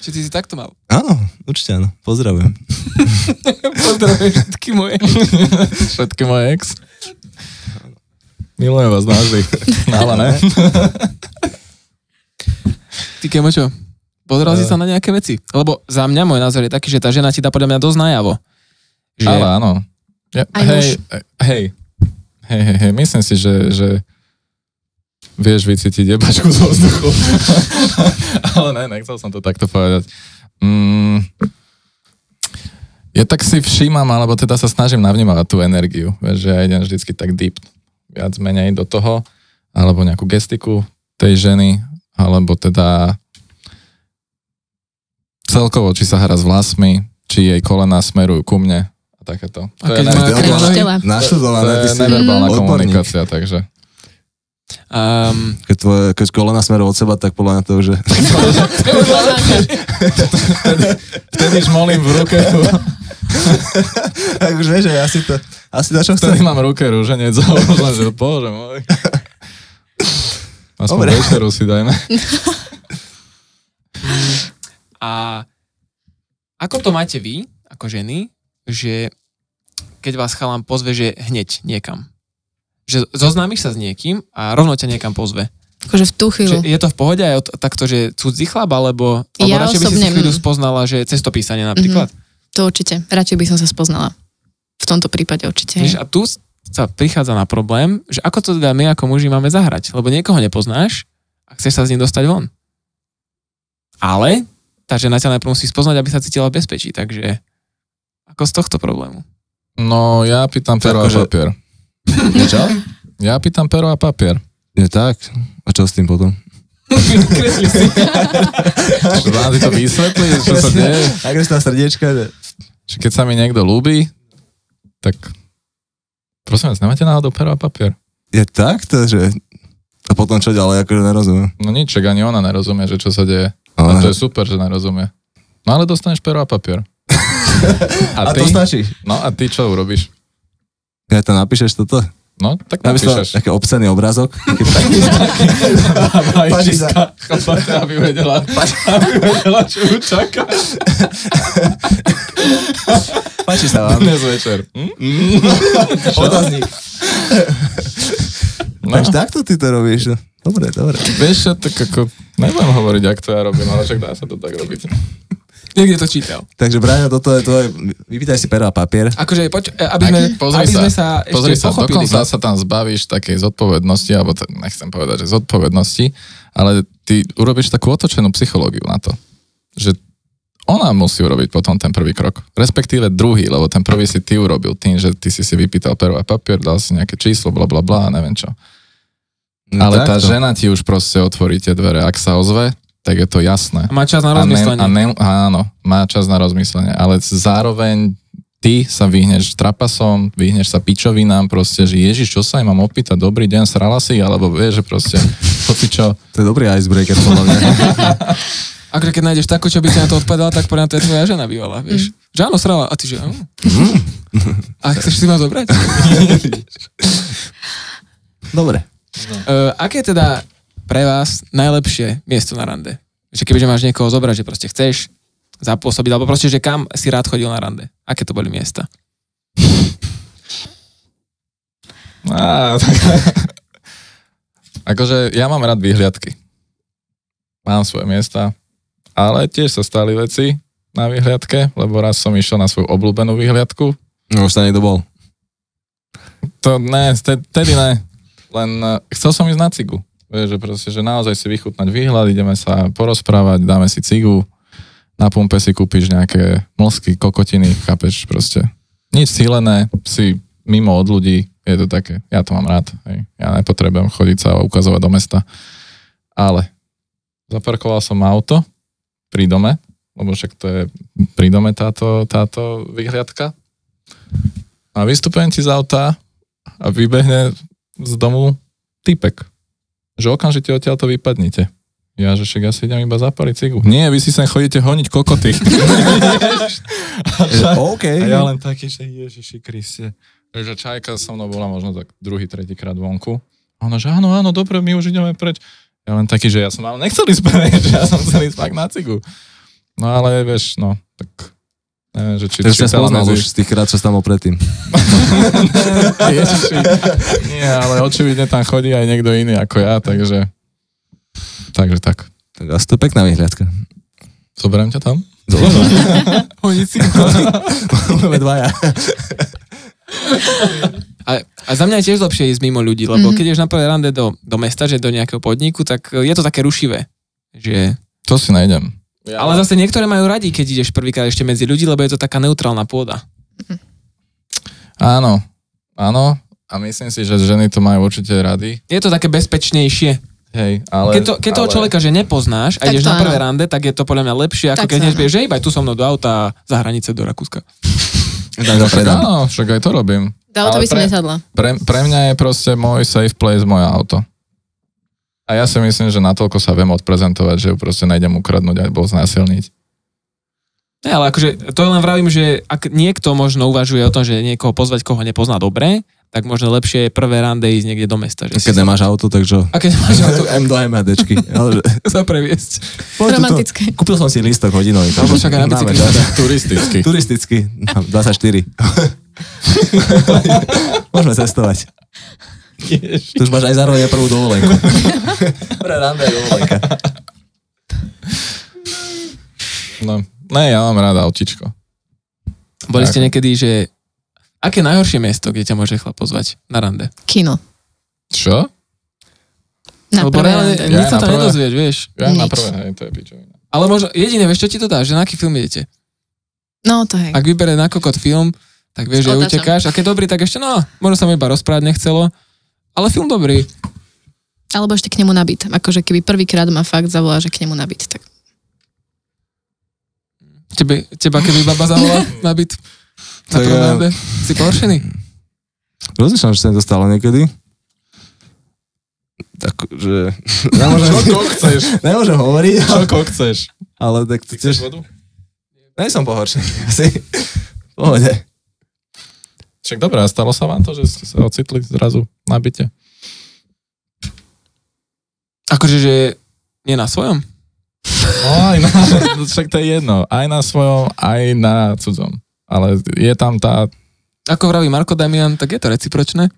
Či ty si takto mal? Áno, určite áno. Pozdravujem. Pozdravujem všetky moje. Všetky moje ex. Milujem vás navždy. Nála, ne? Ty Kemo, čo? Pozeral si sa na nejaké veci? Lebo za mňa môj názor je taký, že tá žena ti dá podľa mňa dosť najavo. Že... Ale áno. Ja, hej. Myslím si, že vieš vycítiť jebačku z vzduchu. Ale ne, nechcel som to takto povedať. Ja tak si všímam, alebo teda sa snažím navnímať tú energiu. Vieš, že ja idem vždycky tak deep, viac menej do toho, alebo nejakú gestiku tej ženy, alebo teda celkovo, či sa hrá s vlasmi, či jej kolená smerujú ku mne a takéto. To je neverbálna komunikácia, takže... Keď kolena smerujú od seba, tak podľa mňa to už je... Vtedy žmolím v ruke. Tak už vieš, že asi to čo chcem. Vtedy mám v ruke rúženec a možno, že bože môj. Aspoň večeru si dajme. A ako to máte vy, ako ženy, že keď vás chalán pozve, že hneď niekam? Že zoznámiš sa s niekým a rovno ťa niekam pozve. Akože v tú chvíľu. Je to v pohode aj takto, že cudzí chlap, alebo ja radšej by si si chvíľu spoznala, že cestopísanie napríklad? To určite. Radšej by som sa spoznala. V tomto prípade určite. A tu sa prichádza na problém, že ako to teda my ako muži máme zahrať, lebo niekoho nepoznáš a chceš sa s ním dostať von. Ale tá žena ťa najprv musí spoznať, aby sa cítila v bezpečí, takže ako z tohto problému? No, ja pýtam pero a papier. Čo? Ja pýtam pero a papier. Je tak? A čo s tým potom? Kresli si. Mám si to vysvetliť, čo sa deje. Agresívna srdiečka. Že keď sa mi niekto ľúbi, tak prosím vás, nemáte náhodou pero a papier? Je takto, že... A potom čo ďalej, akože nerozumiem. No nič, ani ona nerozumie, že čo sa deje. A to je super, že nerozumie. No ale dostaneš pero a papier. A to stačí? No a ty čo urobíš? Ja to napíšeš toto? No, tak napíšeš. Taký obscený obrázok. Majčiska, aby vedela, čo ju čaká. Páči sa vám. Dnes večer. Otáznik. Takže takto ty to robíš. Dobre. Vieš čo, tak ako, nebudem hovoriť, ak to ja robím, ale však dá sa to tak robiť. Niekde to čítal. Takže Braňo, toto je tvoje, vypýtaj si pero a papier. Akože, aby sme sa pozri ešte sa, pochopili. dokonca sa tam zbavíš takej zodpovednosti, alebo nechcem povedať, že zodpovednosti, ale ty urobíš takú otočenú psychológiu na to, že ona musí urobiť potom ten prvý krok, respektíve druhý, lebo ten prvý si ty urobil tým, že ty si vypýtal pero a papier, dal si nejaké číslo, blablabla, neviem čo. No ale tá takto. žena ti už proste otvorí tie dvere, ak sa ozve, tak je to jasné. A má čas na rozmyslenie. Áno, má čas na rozmyslenie, ale zároveň ty sa vyhneš trapasom, vyhneš sa pičovinám, proste, že Ježiš, čo sa im mám opýtať, dobrý deň, srala si, alebo vieš, že proste, čo. To je dobrý icebreaker, podľa mňa. Akože keď nájdeš takú, čo by ti na to odpovedala, tak podľa to je tvoja žena bývala, vieš. Že áno, srala, a ty že A chceš si ma zobrať? Dobre. Aké je teda pre vás najlepšie miesto na rande? Že kebyže máš niekoho zobrať, že proste chceš zapôsobiť, alebo proste, že kam si rád chodil na rande? Aké to boli miesta? Akože ja mám rád výhliadky. Mám svoje miesta, ale tiež sa stali veci na výhliadke, lebo raz som išiel na svoju obľúbenú výhliadku. No už sa niekto bol. To ne, tedy ne. Len chcel som ísť na cigu. Vieš, že proste, že naozaj si vychutnať výhľad, ideme sa porozprávať, dáme si cigu, na pumpe si kúpiš nejaké mlsky, kokotiny, chápeš, proste. Nič cílené, si mimo od ľudí, je to také, ja to mám rád, hej. Ja nepotrebujem chodiť sa a ukazovať do mesta. Ale zaparkoval som auto pri dome, lebo však to je pri dome táto vyhliadka. A vystupujem ti z auta a vybehne z domu typek. Že okamžite odtiaľ to vypadnite. Ja, že však ja si idem iba zapaliť cigu. Nie, vy si sem chodíte honiť kokoty. OK. A ja len taký, že Ježiši Kriste. Takže čajka so mnou bola možno tak druhý, tretíkrát vonku. A ono, že áno, dobre, my už ideme preč. Ja len taký, že ja som ale nechcel ísť preč, že ja som chcel ísť fakt na cigu. No ale vieš, no, tak neviem, že či... Takže sa spoznal už z tých krát, čo tam bol predtým. Ježiši. Nie, ale očividne tam chodí aj niekto iný ako ja, takže tak. Tak asi to je pekná vyhliadka. Zoberiem ťa tam? Honiť si. Máme dvaja. A za mňa je tiež lepšie ísť mimo ľudí, lebo keď ješ na prvé rande do mesta, že do nejakého podniku, tak je to také rušivé. Že... To si nájdem. Ja, ale zase niektoré majú radi, keď ideš prvýkrát ešte medzi ľudí, lebo je to taká neutrálna pôda. Áno. A myslím si, že ženy to majú určite rady. Je to také bezpečnejšie. Hej, ale... Keď toho človeka, že nepoznáš a ideš na prvé rande, tak je to podľa mňa lepšie, ako keď nežbieš, že iba tu so mnou do auta a za hranice do Rakúska. Áno, však aj to robím. Do auta by si nesadla. Pre mňa je proste môj safe place moje auto. A ja si myslím, že natoľko sa viem odprezentovať, že ju proste nejdem ukradnúť alebo znásilniť. Ne, ale akože to len vravím, že ak niekto možno uvažuje o tom, že niekoho pozvať, koho nepozná dobre, tak možno lepšie je prvé rande ísť niekde do mesta. Že keď nemáš auto, tak čo? A keď nemáš auto? M do MHDčky. Sa previesť. Romantické. Kúpil som si lístok hodinový. Alebo však aj na bicykli. Turistický. 24. Môžeme cestovať. Tu už máš aj zároveň prvú dovolenku. Pre rande je dovolenka. No, ne, ja mám rád autičko. Boli ste niekedy, že... Aké najhoršie miesto, kde ťa môže chlap pozvať na rande? Kino. Čo? Na Lebo prvé reálne rande. nic sa tam nedozvieš, vieš. Ja na Nič. prvé, hej, to je pičovina. Ale možno, jediné, vieš, čo ti to dá, že na aký film idete? No, to hej. Ak vybere na kokot film, tak vieš, že Otáčam. utekáš. A keď dobrý, tak ešte, no, možno sa mi iba rozprávať nechcelo. Ale film dobrý. Alebo ešte k nemu nabít. Akože keby prvýkrát ma fakt zavolá, že k nemu nabít, tak... Teba keby baba zavolá nabít na promenade, si pohoršený? Rozmýšľam, že sa mi to stalo niekedy. Takže... Čo chceš? Nemôžem hovoriť, Čo chceš? ale tak ty Chceš tiež... vodu? Nej som pohoršený. Asi. Pohode. Však dobré, a stalo sa vám to, že ste sa ocitli zrazu na byte? Akože, že nie na svojom? No aj na, však to je jedno. Aj na svojom, aj na cudzom. Ale je tam tá... Ako vraví Marko Damian, tak je to recipročné.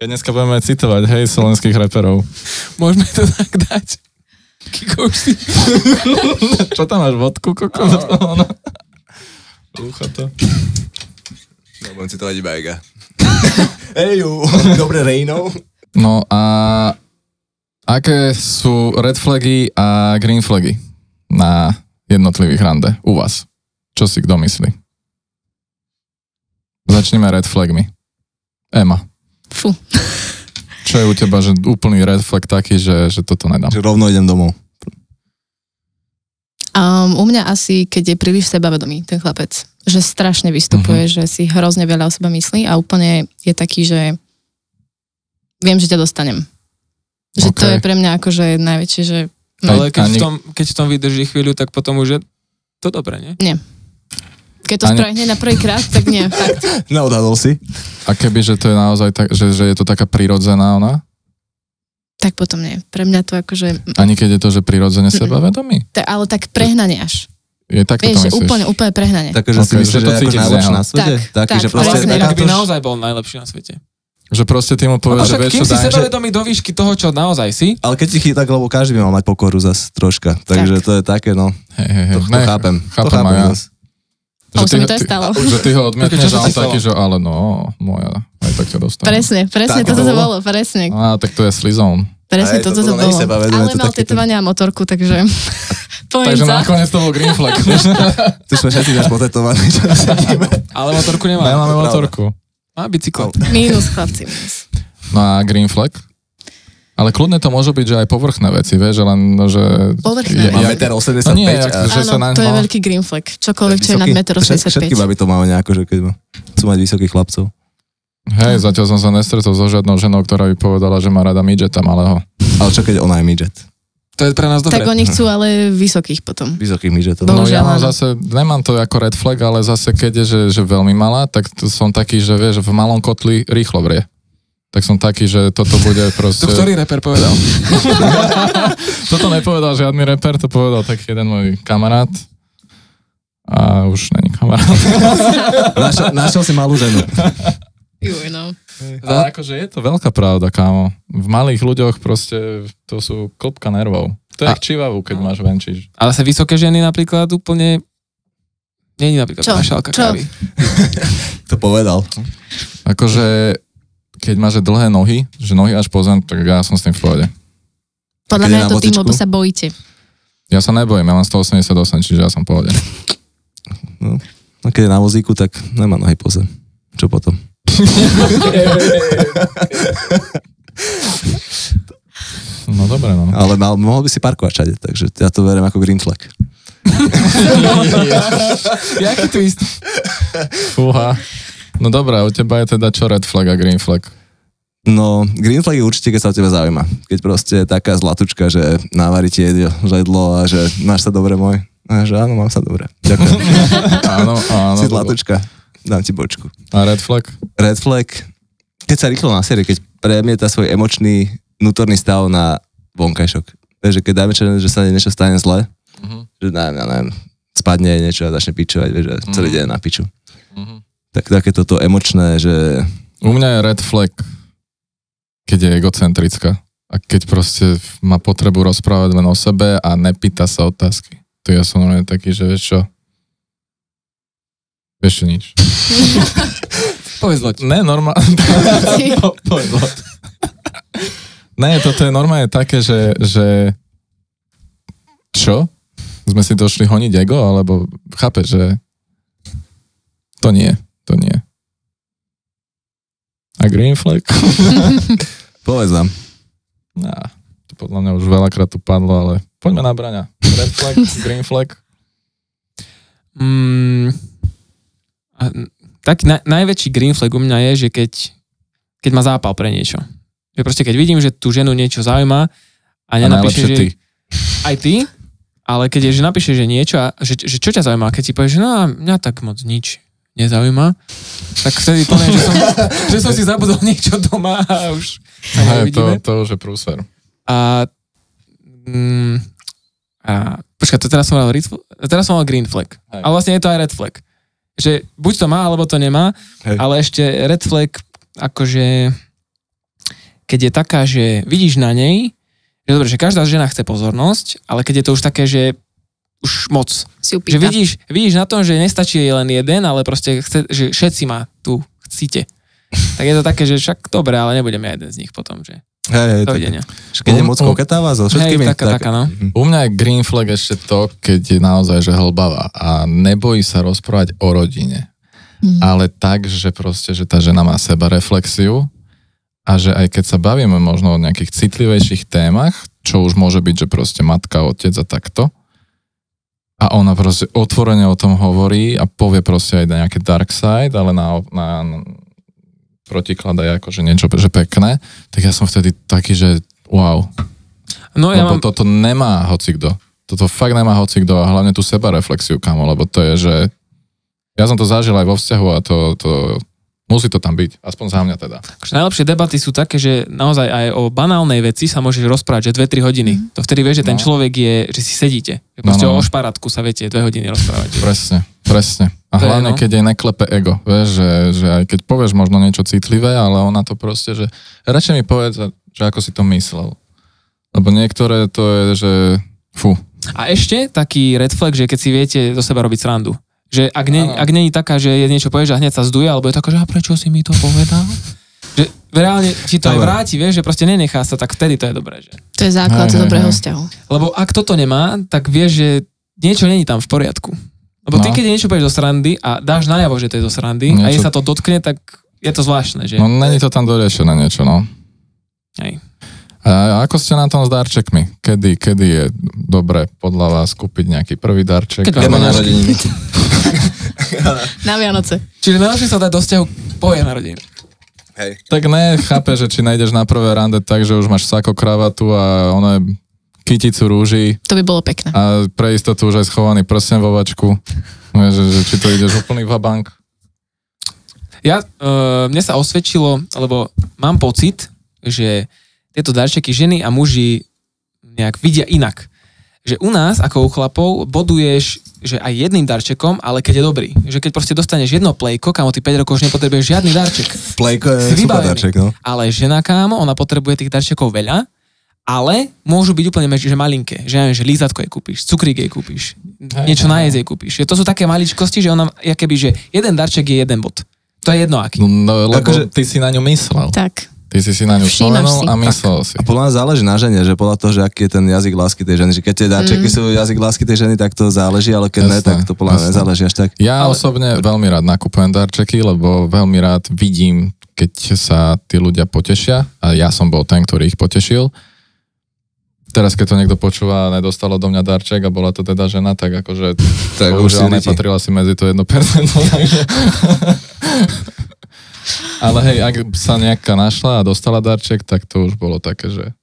Ja dneska budeme citovať, hej, slovenských reperov. Môžeme to tak dať. Kiko už si... Čo tam máš, vodku, koko? Rúcha to. No, budem citovať iba Ega. Eju, dobre Rejno. No a aké sú red flagy a green flagy na jednotlivých rande u vás? Čo si kto myslí? Začneme red flagmi. Ema. Fú. Čo je u teba, že úplný red flag taký, že toto nedám? Že rovno idem domov. U mňa asi, keď je príliš sebavedomý ten chlapec, že strašne vystupuje, že si hrozne veľa o seba myslí a úplne je taký, že viem, že ťa dostanem. Že to je pre mňa akože najväčšie, že... Ale keď v tom vydrží chvíľu, tak potom už je to dobré, nie? Nie. Keď to spraví hneď na prvýkrát, tak nie, fakt. Neodhadol si. A keby, že to je naozaj tak, že je to taká prirodzená ona? Tak potom nie. Pre mňa to akože... Ani keď je to, že prirodzene sebavedomý? Ale tak prehnanie až. Je takto to Vieš, že myslíš? úplne prehnanie. Takže si Okay, myslíš, že že to je ako cítiš z najlepší neho. na svete? Tak, že proste presne. Ak by naozaj bol najlepší na svete. Že proste ty mu A povieš, že však vieš, kým čo si daj, že... sebavedomý do výšky toho, čo naozaj si, Ale keď si chytá, lebo každý by mal mať pokoru zas troška. Takže to je také, no. Hej, To chápem. Chápem aj ja. zas. A už sa mi to aj stalo. Že ty ho odmietneš Čo a sa on ti stalo? taký, že ale no, moja, aj tak ťa dostane. Presne, Tak toto to to bolo. bolo, presne. Á, tak to je slizón. Presne, Aj, toto toto to nie je bolo. sebavedomie, Ale to mal taký ten- tetovania a motorku, takže... Takže Poinca. nakoniec to bol green flag. Tu sme všetci náš potetovaní, čo sedíme. ale motorku nemá. Nemáme pravda. motorku. Má bicykel. Mínus, chlapci, mínus. No a green flag? Ale kľudne to môžu byť, že aj povrchné veci, vieš, že len, že... Povrchné. Má 1,85 No nie, m. že sa Áno, na... to je no. veľký green flag. Čokoľvek, čo je nad Všetky 1,85 m. baby to majú nejako, že keď chcú mať vysokých chlapcov. Hej, zatiaľ som sa nestretol so žiadnou ženou, ktorá by povedala, že má rada midgeta malého. Ale čo keď ona je midget? To je pre nás Tak dobré. oni chcú ale vysokých potom. Vysokých midgetov. No. No ja Bohužiaľ, mám áno. zase, nemám to ako red flag, ale zase keď je, že veľmi malá, tak to som taký, že vieš, v malom kotli rýchlo vrie. Tak som taký, že toto bude proste... To ktorý reper povedal? Toto nepovedal žiadny reper, to povedal taký jeden môj kamarát. A už není kamarát. Našiel si malú ženu. Juj, no. Ale akože je to veľká pravda, kámo. V malých ľuďoch proste to sú klopka nervov. To je jak čivavu, keď máš venčíš. Ale sa vysoké ženy napríklad úplne... Nie je napríklad Čo? pašálka Čo? kávy. To povedal. Akože keď máš dlhé nohy, že nohy až po zem, tak ja som s tým v pohode. Podľa Keď mňa je je na to tým, vozíčku? lebo sa bojíte. Ja sa nebojím, ja mám 188, čiže ja som v pohode. No keď je na vozíku, tak nemá nohy po zem. Čo potom? No dobre, no. Ale mohol by si parkovať všade, takže ja to verím ako green flag. Jaký twist? Fúha. No dobré, u teba je teda čo red flag a green flag? No, green flag je určite, keď sa o teba zaujíma. Keď proste je taká zlatučka, že návarí ti jedlo a že máš sa dobre môj. A že áno, mám sa dobre. Ďakujem. Áno. Si zlatučka. Dám ti bočku. A red flag? Red flag, keď sa rýchlo naserie, keď premieta svoj emočný vnútorný stav na vonkajšok. Takže keď dáme že sa niečo stane zle, že neviem, spadne niečo a začne pičovať, vieš, že celý deň na piču. Tak také toto emočné, že... U mňa je red flag, keď je egocentrická. A keď proste má potrebu rozprávať len o sebe a nepýta sa otázky. To ja som normálne taký, že vieš čo? Vieš čo nič. Povedz loď. Ne, normálne. Povedz loď. Ne, toto je normálne také, že čo? Sme si došli honiť ego, alebo chápeš, že to nie. A green flag? Povedz nám. To podľa mňa už veľakrát tu padlo, ale poďme na Braňa. Red flag, green flag? Taký najväčší green flag u mňa je, že keď má zápal pre niečo. Že proste keď vidím, že tú ženu niečo zaujíma a nenapíše, že... ty. Aj ty, ale keď je, že napíše, že niečo a že čo ťa zaujíma, keď si povieš, že no mňa tak moc nič nezaujíma, tak vtedy poviem, že som si zabudol niečo doma a už sa nevidíme. To už je prúser. A počkaj, teraz som mal green flag. Hej. Ale vlastne je to aj red flag. Že buď to má, alebo to nemá, ale ešte red flag, akože keď je taká, že vidíš na nej, že dobre, že každá žena chce pozornosť, ale keď je to už také, že už moc. Že vidíš na tom, že nestačí jej len jeden, ale proste chce, že všetci ma tu chcíte. Tak je to také, že však dobre, ale nebudeme jeden z nich potom, že dovidenia. Keď je moc koketáva so všetkými. Taká, no. U mňa je green flag ešte to, keď je naozaj že hlbavá a nebojí sa rozprávať o rodine. Ale tak, že proste, že tá žena má seba reflexiu a že aj keď sa bavíme možno o nejakých citlivejších témach, čo už môže byť, že proste matka, otec a takto, a ona proste otvorene o tom hovorí a povie proste aj nejaké dark side, ale na protiklad aj akože niečo, že pekné, tak ja som vtedy taký, že wow. No, lebo toto nemá hocikdo. Toto fakt nemá hocikdo a hlavne tú sebareflexiu, kamo, lebo to je, že ja som to zažil aj vo vzťahu a to musí to tam byť, aspoň za mňa teda. Najlepšie debaty sú také, že naozaj aj o banálnej veci sa môžeš rozprávať, že 2-3 hodiny. To vtedy vieš, že ten človek je, že si sedíte. Že proste o šparátku sa viete 2 hodiny rozprávať. Presne. A hlavne, keď jej neklepe ego. Vieš, že aj keď povieš možno niečo citlivé, ale ona to proste, že radšej mi povedz, že ako si to myslel. Lebo niektoré to je, že fú. A ešte taký red flag, že keď si viete do seba robiť srandu. Že ak nie je taká, že je niečo povieš a hneď sa zduje, alebo je taká, že a prečo si mi to povedal? Že reálne ti to aj vráti, vieš, že proste nenechá sa, tak vtedy to je dobré. Že? To je základ dobrého vzťahu. Lebo ak toto nemá, tak vieš, že niečo není tam v poriadku. Lebo ty, keď niečo povieš do srandy a dáš najavo, že to je do srandy a jej sa to dotkne, tak je to zvláštne, že? No není to tam doriešené niečo, no. Hej. A ako ste na tom s darčekmi? Kedy je dobre podľa vás kúpiť nejaký prvý darček? Keď má narodeniny. Na Vianoce. Čiže najlepšie sa dať do vzťahu po jej narodeniny. Hej. Tak ne, chápe, že či nájdeš na prvé rande tak, že už máš sako, kravatu a ono kyticu rúží. To by bolo pekné. A pre istotu už aj schovaný prsten vo vačku. Že či to ideš úplný vabank. Mne sa osvedčilo, lebo mám pocit, že tieto darčeky ženy a muži nejak vidia inak. Že u nás, ako u chlapov, boduješ, že aj jedným darčekom, ale keď je dobrý. Že keď proste dostaneš jedno plejko, kámo, ty 5 rokov už nepotrebuješ žiadny darček. Plejko je super darček, no. Ale žena, kámo, ona potrebuje tých darčekov veľa, ale môžu byť úplne že malinké. Že neviem, že lízatko jej kúpiš, cukrík jej kúpiš, niečo na jesť jej kúpiš. To sú také maličkosti, že ona, keby, že jeden darček je jeden bod. To je jedno aký. No, lebo ty si na ňu myslel. Tak. Ty si na ňu spomenul a myslel si. A podľa nás záleží na žene, že podľa toho, že aký je ten jazyk lásky tej ženy. Že keď tie darčeky sú jazyk lásky tej ženy, tak to záleží, ale keď ne, tak to podľa mňa nezáleží až tak. Ja osobne veľmi rád nakupujem darčeky, lebo veľmi rád vidím, keď sa tí ľudia potešia a ja som bol ten, ktorý ich potešil. Teraz, keď to niekto počúva a nedostalo do mňa darček a bola to teda žena, tak akože tak už nepatrila si medzi to 1%. Takže... Ale hej, ak sa nejaká našla a dostala darček, tak to už bolo také, že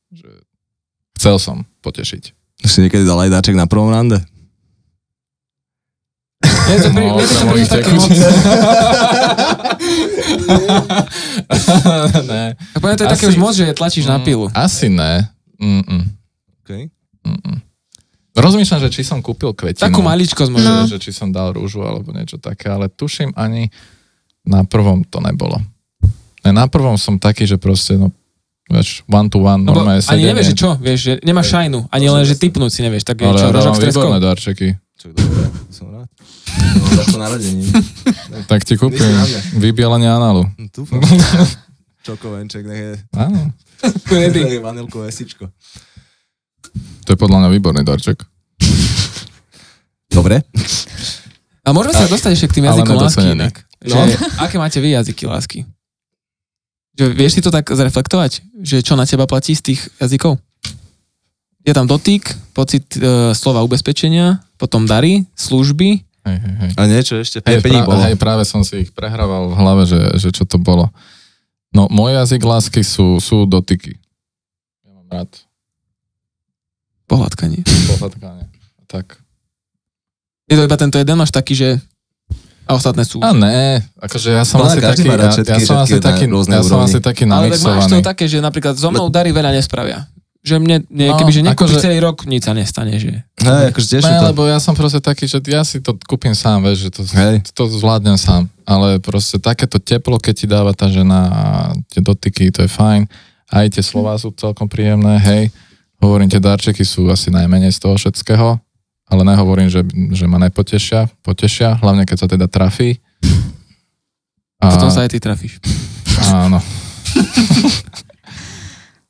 chcel som potešiť. Si niekedy dal aj darček na prvom rande? Je to také moc. Ne. To je také už moc, že tlačíš na pilu. Asi ne. Okay. Rozmýšľam, že či som kúpil kvetinu. Takú maličkosť možno. Že či som dal rúžu alebo niečo také, ale tuším ani na prvom to nebolo. Na prvom som taký, že proste, no, vieš, one to one, normálne sedenie. Ani nevieš, že čo, vieš, že nemáš šajnu, ani len, že typnúť si nevieš, tak je čo, rožok s treskou. Ale výborné darčeky. Čo dobré, som rád. No, to narodení. Tak ti kúpim vybielenie análu. Dúfam. Čokovenček, nech je... Áno. Vanilkové sičko. To je podľa mňa výborný darček. Dobre. A môžeme sa dostať ešte k tým jazykom lásky inak. Že, No. aké máte vy jazyky lásky? Že vieš si to tak zreflektovať? Že čo na teba platí z tých jazykov? Je tam dotyk, pocit slova ubezpečenia, potom dary, služby. Hej. A niečo ešte, pení bolo. Hej, práve som si ich prehrával v hlave, že čo to bolo. No, môj jazyk lásky sú dotyky. Ja mám rád Pohľadkanie. pohľadkanie. Tak. Je to iba tento jeden, máš taký, že a ostatné sú. A ne, akože ja som asi každý taký, má rád ja som asi taký Ale tak máš to namixovaný. také, že napríklad so mnou dary veľa nespravia. Že mne, kebyže nekúpiš celý rok, nič sa nestane, že... Hej, akože tiež sú Ne, to. lebo ja som proste taký, že ja si to kúpim sám, vieš, že to zvládnem sám. Ale proste takéto teplo, keď ti dáva tá žena a tie dotyky, to je fajn. Aj tie slová sú celkom príjemné, hej. Hovorím, tie darčeky sú asi najmenej z toho všetkého, ale nehovorím, že ma nepotešia, potešia, hlavne keď sa teda trafí. A Potom sa aj ty trafíš. áno.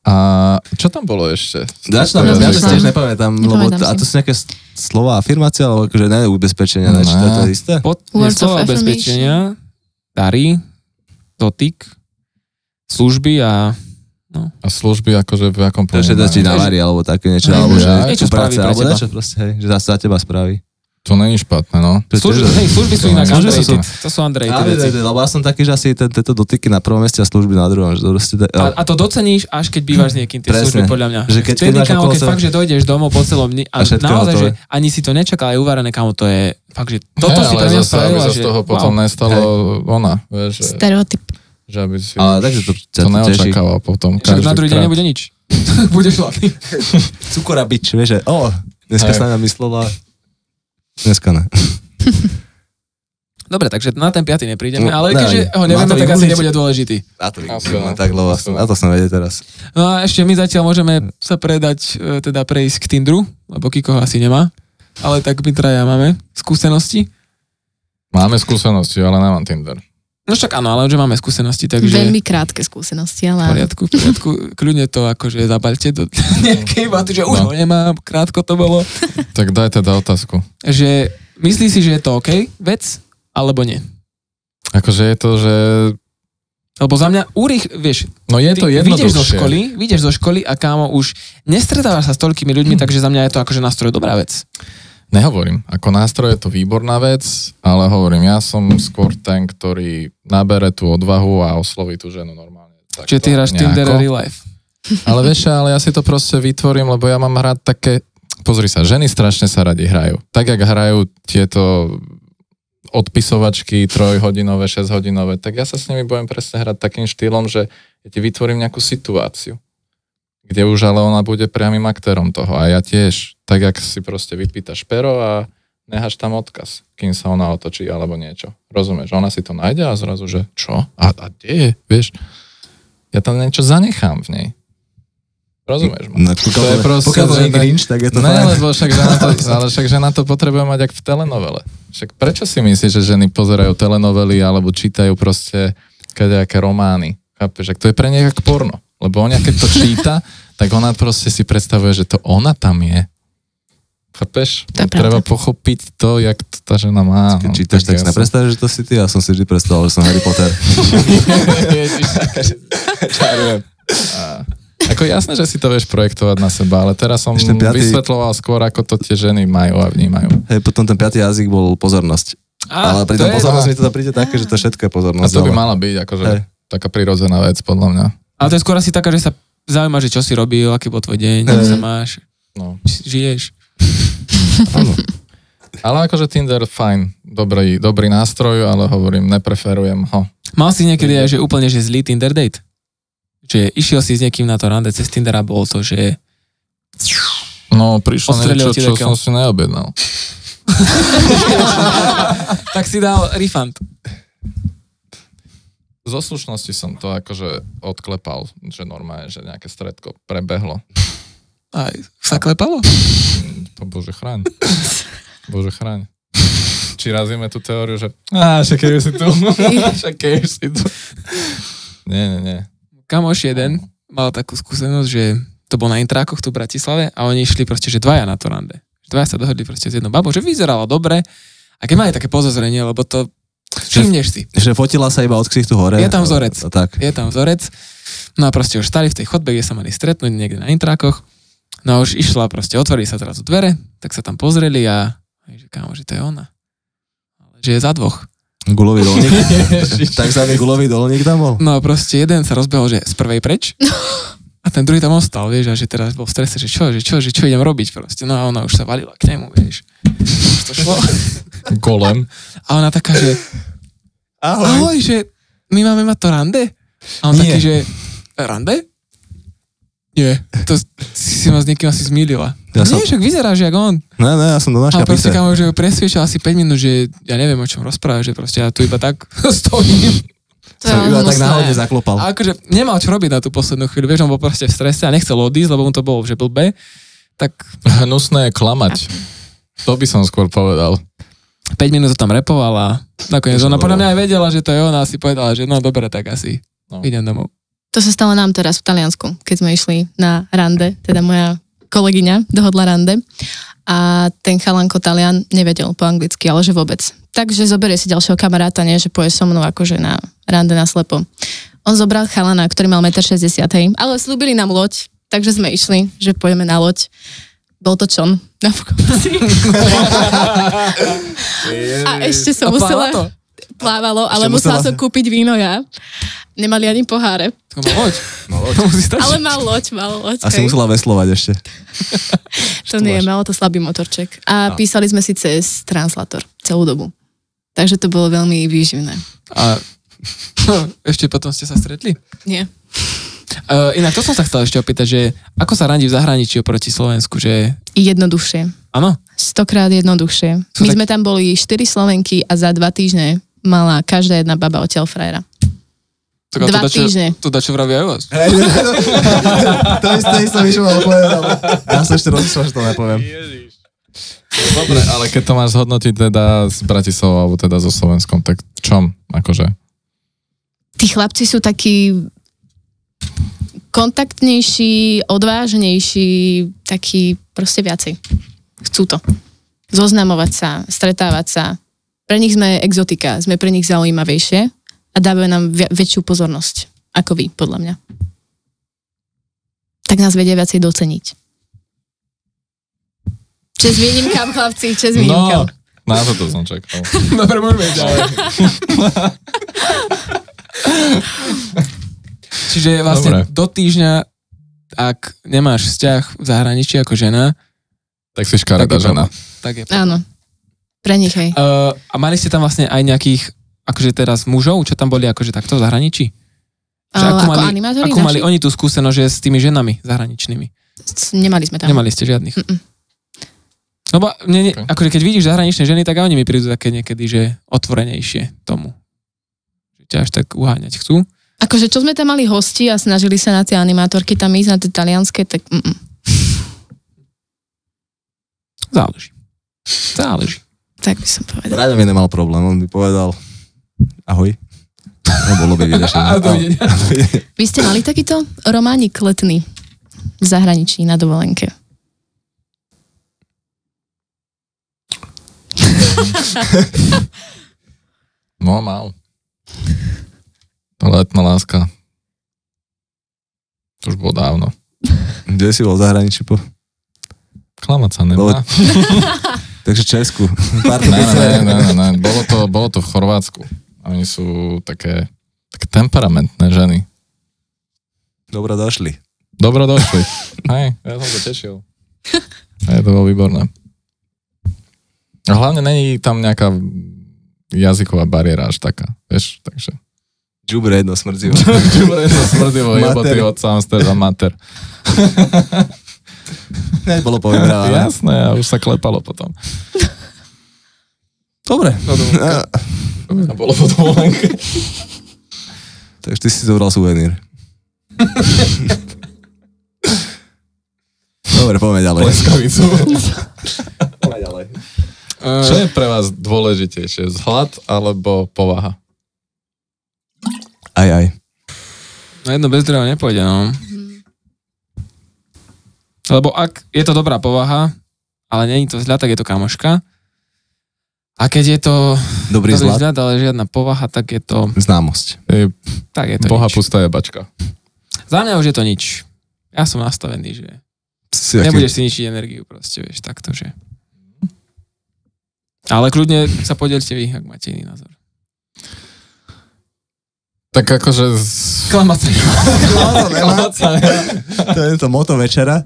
A čo tam bolo ešte? Ja si tiež nepamätám, lebo a to sú nejaké slova afirmácie, alebo akože ne ubezpečenia, či to je to isté? Words of Slova ubezpečenia, dary, dotyk, služby a... A služby akože v jakom To je ponímaní? ti navarí, alebo také niečo, alebo že Niečo spraví práce, pre alebo teba. niečo proste, hej, že za teba spraví. To není špatné, no. Služby sú inak Služby underrated. To sú underrated veci. Lebo ja som taký, že asi tieto dotyky na prvom meste a služby na druhom. Že to proste, A to doceníš, až keď bývaš s niekým, tie Presne. služby podľa mňa. Že keď Vtedy, máš kámo, okolo keď seba- fakt, že dojdeš domov po celom dni a A všetko naozaj, hotové. že ani si to nečakal, aj uvarené, kámo, to je fakt, že toto si ale pre mňa zase, aby spravila, sa že z toho potom wow. nestalo ona, vieš, Stereotyp. že aby si Ale takže to to neočakával potom Však na druhý deň krát. nebude nič. Budeš hladný. Cukor a bič, vieš, že dneska Hej. sa nám myslela, dneska ne. Dobre, takže na ten 5. neprídeme, No, ale ne, keďže ho má nevieme, to tak asi vygoogliť. nebude dôležitý. Na to Asi, vyglúdime no. tak, lebo Asi, no. na to som vedieť teraz. No a ešte my zatiaľ môžeme sa predať, teda prejsť k Tinderu, lebo Kiko ho asi nemá. Ale tak my traja máme skúsenosti. Máme skúsenosti, ale nemám Tinder. No však áno, ale že máme skúsenosti, takže... Veľmi krátke skúsenosti, V ale poriadku. Kľudne to akože zabalte do nejakej vaty, že už No. ho nemám, krátko to bolo. Tak daj teda otázku. Že myslíš si, že je to OK vec, alebo nie? Akože je to, že... Lebo za mňa vieš, No je to ty jednoduchšie. vyjdeš zo školy a kámo už nestretávaš sa s toľkými ľuďmi, takže za mňa je to akože nástroj dobrá vec. Nehovorím, ako nástroj je to výborná vec, ale hovorím, ja som skôr ten, ktorý nabere tú odvahu a osloví tú ženu normálne. Čiže ty hráš Tinder real life. Ale vieš, ale ja si to proste vytvorím, lebo ja mám rád také... Pozri sa, ženy strašne sa radi hrajú. Tak, jak hrajú tieto odpisovačky 3-hodinové, 6-hodinové, tak ja sa s nimi budem presne hrať takým štýlom, že ja ti vytvorím nejakú situáciu, kde už ale ona bude priamym aktérom toho. A ja tiež, tak jak si proste vypýtaš pero a necháš tam odkaz, kým sa ona otočí alebo niečo. Rozumieš? Ona si to nájde a zrazu, že čo? A kde je? Vieš? Ja tam niečo zanechám v nej. Rozumieš ma? No, pokiaľ to nie je cringe, tak je to Ne, fajn. lebo však, že na to potrebuje mať jak v telenovele. Však prečo si myslíš, že ženy pozerajú telenovely alebo čítajú proste kadejaké romány? Chápeš? Že to je pre nej jak porno. Lebo ona keď to číta, tak ona proste si predstavuje, že to ona tam je. Chápeš? To je Treba pravda. pochopiť to, jak to tá žena má. Keď čítaš, tak si nepredstavíš, že to si ty, ja som si vždy predstavoval, že som Harry Potter. Čarujem. Ako jasné, že si to vieš projektovať na seba, ale teraz som Ešte piatý- vysvetľoval skôr, ako to tie ženy majú a vnímajú. Hej, potom ten 5. jazyk bol pozornosť. Ale pri tom pozornosť mi to príde také, že to všetko je A pozornosť. to by ale- mala byť akože Hej. taká prirodzená vec, podľa mňa. Ale to je skôr asi taká, že sa zaujíma, že čo si robil, aký bol tvoj deň, ako sa máš, No. či žiješ. Áno. Ale akože Tinder, fajn, dobrý nástroj, ale hovorím, nepreferujem ho. Mal si niekedy aj, že úplne, že zlý Tinder date? Že išiel si s niekým na to rande cez Tinder a bolo to, že... No, prišlo Odstrelil niečo, ti čo dekel. som si neobjednal. Tak si dal refund. Zo slušnosti som to akože odklepal, že normálne, že nejaké stredko prebehlo. Aj sa klepalo? To bože chráň. Bože chráň. Či razíme tú teóriu, že však keď už si tu. Však keď už si tu. Nie. Kamoš jeden mal takú skúsenosť, že to bol na intrákoch tu v Bratislave a oni išli proste, že dvaja na to rande. Dvaja sa dohodli proste s jednou babou, že vyzerala dobre. A keď mali také pozozrenie, lebo to všimneš si. Že fotila sa iba od ksichtu hore. Je tam vzorec. Tak. Je tam vzorec. No a proste už stali v tej chodbe, kde sa mali stretnúť niekde na intrákoch. No a už išla proste, otvorili sa zrazu dvere, tak sa tam pozreli a že kámo, že to je ona. Ale že je za dvoch. Gulový dolník. Takzvaný gulový dolník tam bol. No a proste jeden sa rozbehol, že z prvej preč. A ten druhý tam ostal, vieš, a že teraz bol v strese, že čo idem robiť proste. No a ona už sa valila k nemu, vieš. Už to šlo. Golem. A ona taká, že ahoj, že my máme mať to rande? A on taký, že rande? Nie, to si ma s niekým asi zmýlila. Nie, však vyzeráš jak on. Ne, ja som do naška a proste kámo, že ho presviečal asi 5 minút, že ja neviem, o čom rozpráva, že proste ja tu iba tak stojím. To som iba tak náhodne zaklopal. A akože nemal čo robiť na tú poslednú chvíľu, vieš, on bol proste v strese a nechcel odísť, lebo mu to bolo, že blbé. Tak hnusné je klamať. To by som skôr povedal. 5 minút to tam repoval a nakoniec ona podľa mňa aj vedela, že to je ona, asi povedala, že no dobre, tak asi idem domov. To sa stalo nám teraz v Taliansku, keď sme išli na rande, teda moja kolegyňa dohodla rande a ten chalanko Talian nevedel po anglicky, ale že vôbec. Takže zoberie si ďalšieho kamaráta, nie, že pôjde so mnou akože na rande na slepo. On zobral chalana, ktorý mal 1,60 m, ale slúbili nám loď, takže sme išli, že pôjdeme na loď. Bol to čon na Fukovci. A ešte som musela... Plávalo, ale musela som kúpiť víno ja. Nemali ani poháre. To mal loď. Ale mal loď. Asi musela veslovať ešte. To nie, malo to slabý motorček. A písali sme si cez translator celú dobu. Takže to bolo veľmi výživné. A ešte potom ste sa stretli? Nie. Inak to som sa chcel ešte opýtať, že ako sa randí v zahraničí oproti Slovensku, že... Jednoduchšie. Áno? 100-krát jednoduchšie. My sme tam boli 4 Slovenky a za 2 týždne mala každá jedna baba odtiaľ frajera. 2 týždne. To dačo vraví aj u vás. To isté som išlo povedal. Ja som ešte rozmýšľal, že to nepoviem. Dobre, ale keď to máš zhodnotiť teda s Bratislavou alebo teda so Slovenskom, tak v čom? Akože? Tí chlapci sú takí kontaktnejší, odvážnejší, takí proste viacej. Chcú to. Zoznamovať sa, stretávať sa. Pre nich sme exotika, sme pre nich zaujímavejšie a dávajú nám väčšiu pozornosť ako vy, podľa mňa. Tak nás vedia viacej doceniť. Čes výnimkám, chlapci, čes výnimkám. No, na to som čakal. Dobre, môžeme ďalej. Čiže vlastne do týždňa, ak nemáš vzťah v zahraničí ako žena, tak si škaredá žena. Tak je. Áno. Pre nich, hej. A mali ste tam vlastne aj nejakých, akože teraz mužov, čo tam boli akože takto v zahraničí? Ako mali oni tú skúsenosť, že s tými ženami zahraničnými? Nemali sme tam. Nemali ste žiadnych? Lebo akože keď vidíš zahraničné ženy, tak aj oni mi prídu také niekedy, že otvorenejšie tomu. Že ťa až tak uháňať chcú. Akože čo sme tam mali hosti a snažili sa na tie animátorky tam ísť, na tie talianské, tak Záleží. Tak by som povedal. Ráďo mi nemal problém, on by povedal ahoj. No bolo by vyriešené. Vy ste mali takýto románik letný v zahraničí na dovolenke? No, mal. Letná láska. To už bolo dávno. Kde si bol v zahraničí po? Klamať sa nemá. Takže Česku. Ne. Bolo to v Chorvátsku. Oni sú také temperamentné ženy. Dobro došli. Hej, ja som to tešil. Hej, to bolo výborné. A hlavne není tam nejaká jazyková bariéra až taká, vieš, takže... Džubre jedno smrdzivo. Jeboty od Amsterdam mater. Nebolo povybrávané. Jasné, a už sa klepalo potom. Dobre. A bolo po dovolenke. Takže ty si zobral suvenír. Dobre, poďme ďalej. Pleskavicu. Poďme ďalej. Čo je pre vás dôležitejšie? Vzhľad alebo povaha? Aj. No jedno bez druhého nepôjde, no. Lebo ak je to dobrá povaha ale nie je to vzhľad, tak je to kamoška. A keď je to Dobrý vzhľad, ale žiadna povaha, tak je to... Známosť. Tak je to Boha nič. pustá jebačka. Za mňa už je to nič. Ja som nastavený, že Si nebudeš si ničiť energiu proste, vieš, takto, že... Ale kľudne sa podielte vy, ak máte iný názor. Tak akože... Klamať sa. To je to moto večera.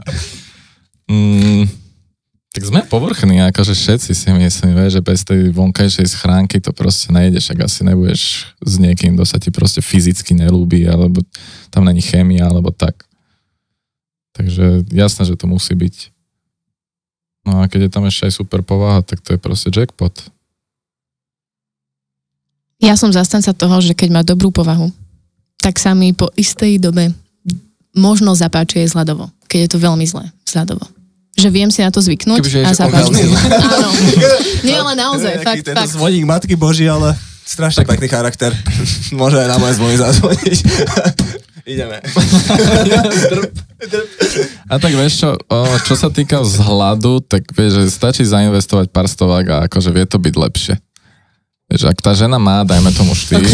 Tak sme povrchní, akože všetci si myslím, že bez tej vonkajšej schránky to proste nejdeš, ak asi nebudeš s niekým, kto sa ti proste fyzicky nelúbi, alebo tam není chémia, alebo tak. Takže jasné, že to musí byť. No a keď je tam ešte aj super povaha, tak to je proste jackpot. Ja som zastanca toho, že keď má dobrú povahu, tak sa mi po istej dobe možno zapáči aj vzhľadovo, keď je to veľmi zlé vzhľadovo. Že viem si na to zvyknúť a zapáči. Áno. Nie, ale naozaj, fakt. Zvoník Matky Boží, ale strašne pekný charakter. Môže aj na moje zvony zazvoniť. Ideme. A tak vieš čo sa týka vzhľadu, tak vieš, že stačí zainvestovať pár stovák a akože vie to byť lepšie. Vieš, ak tá žena má, dajme tomu štýl.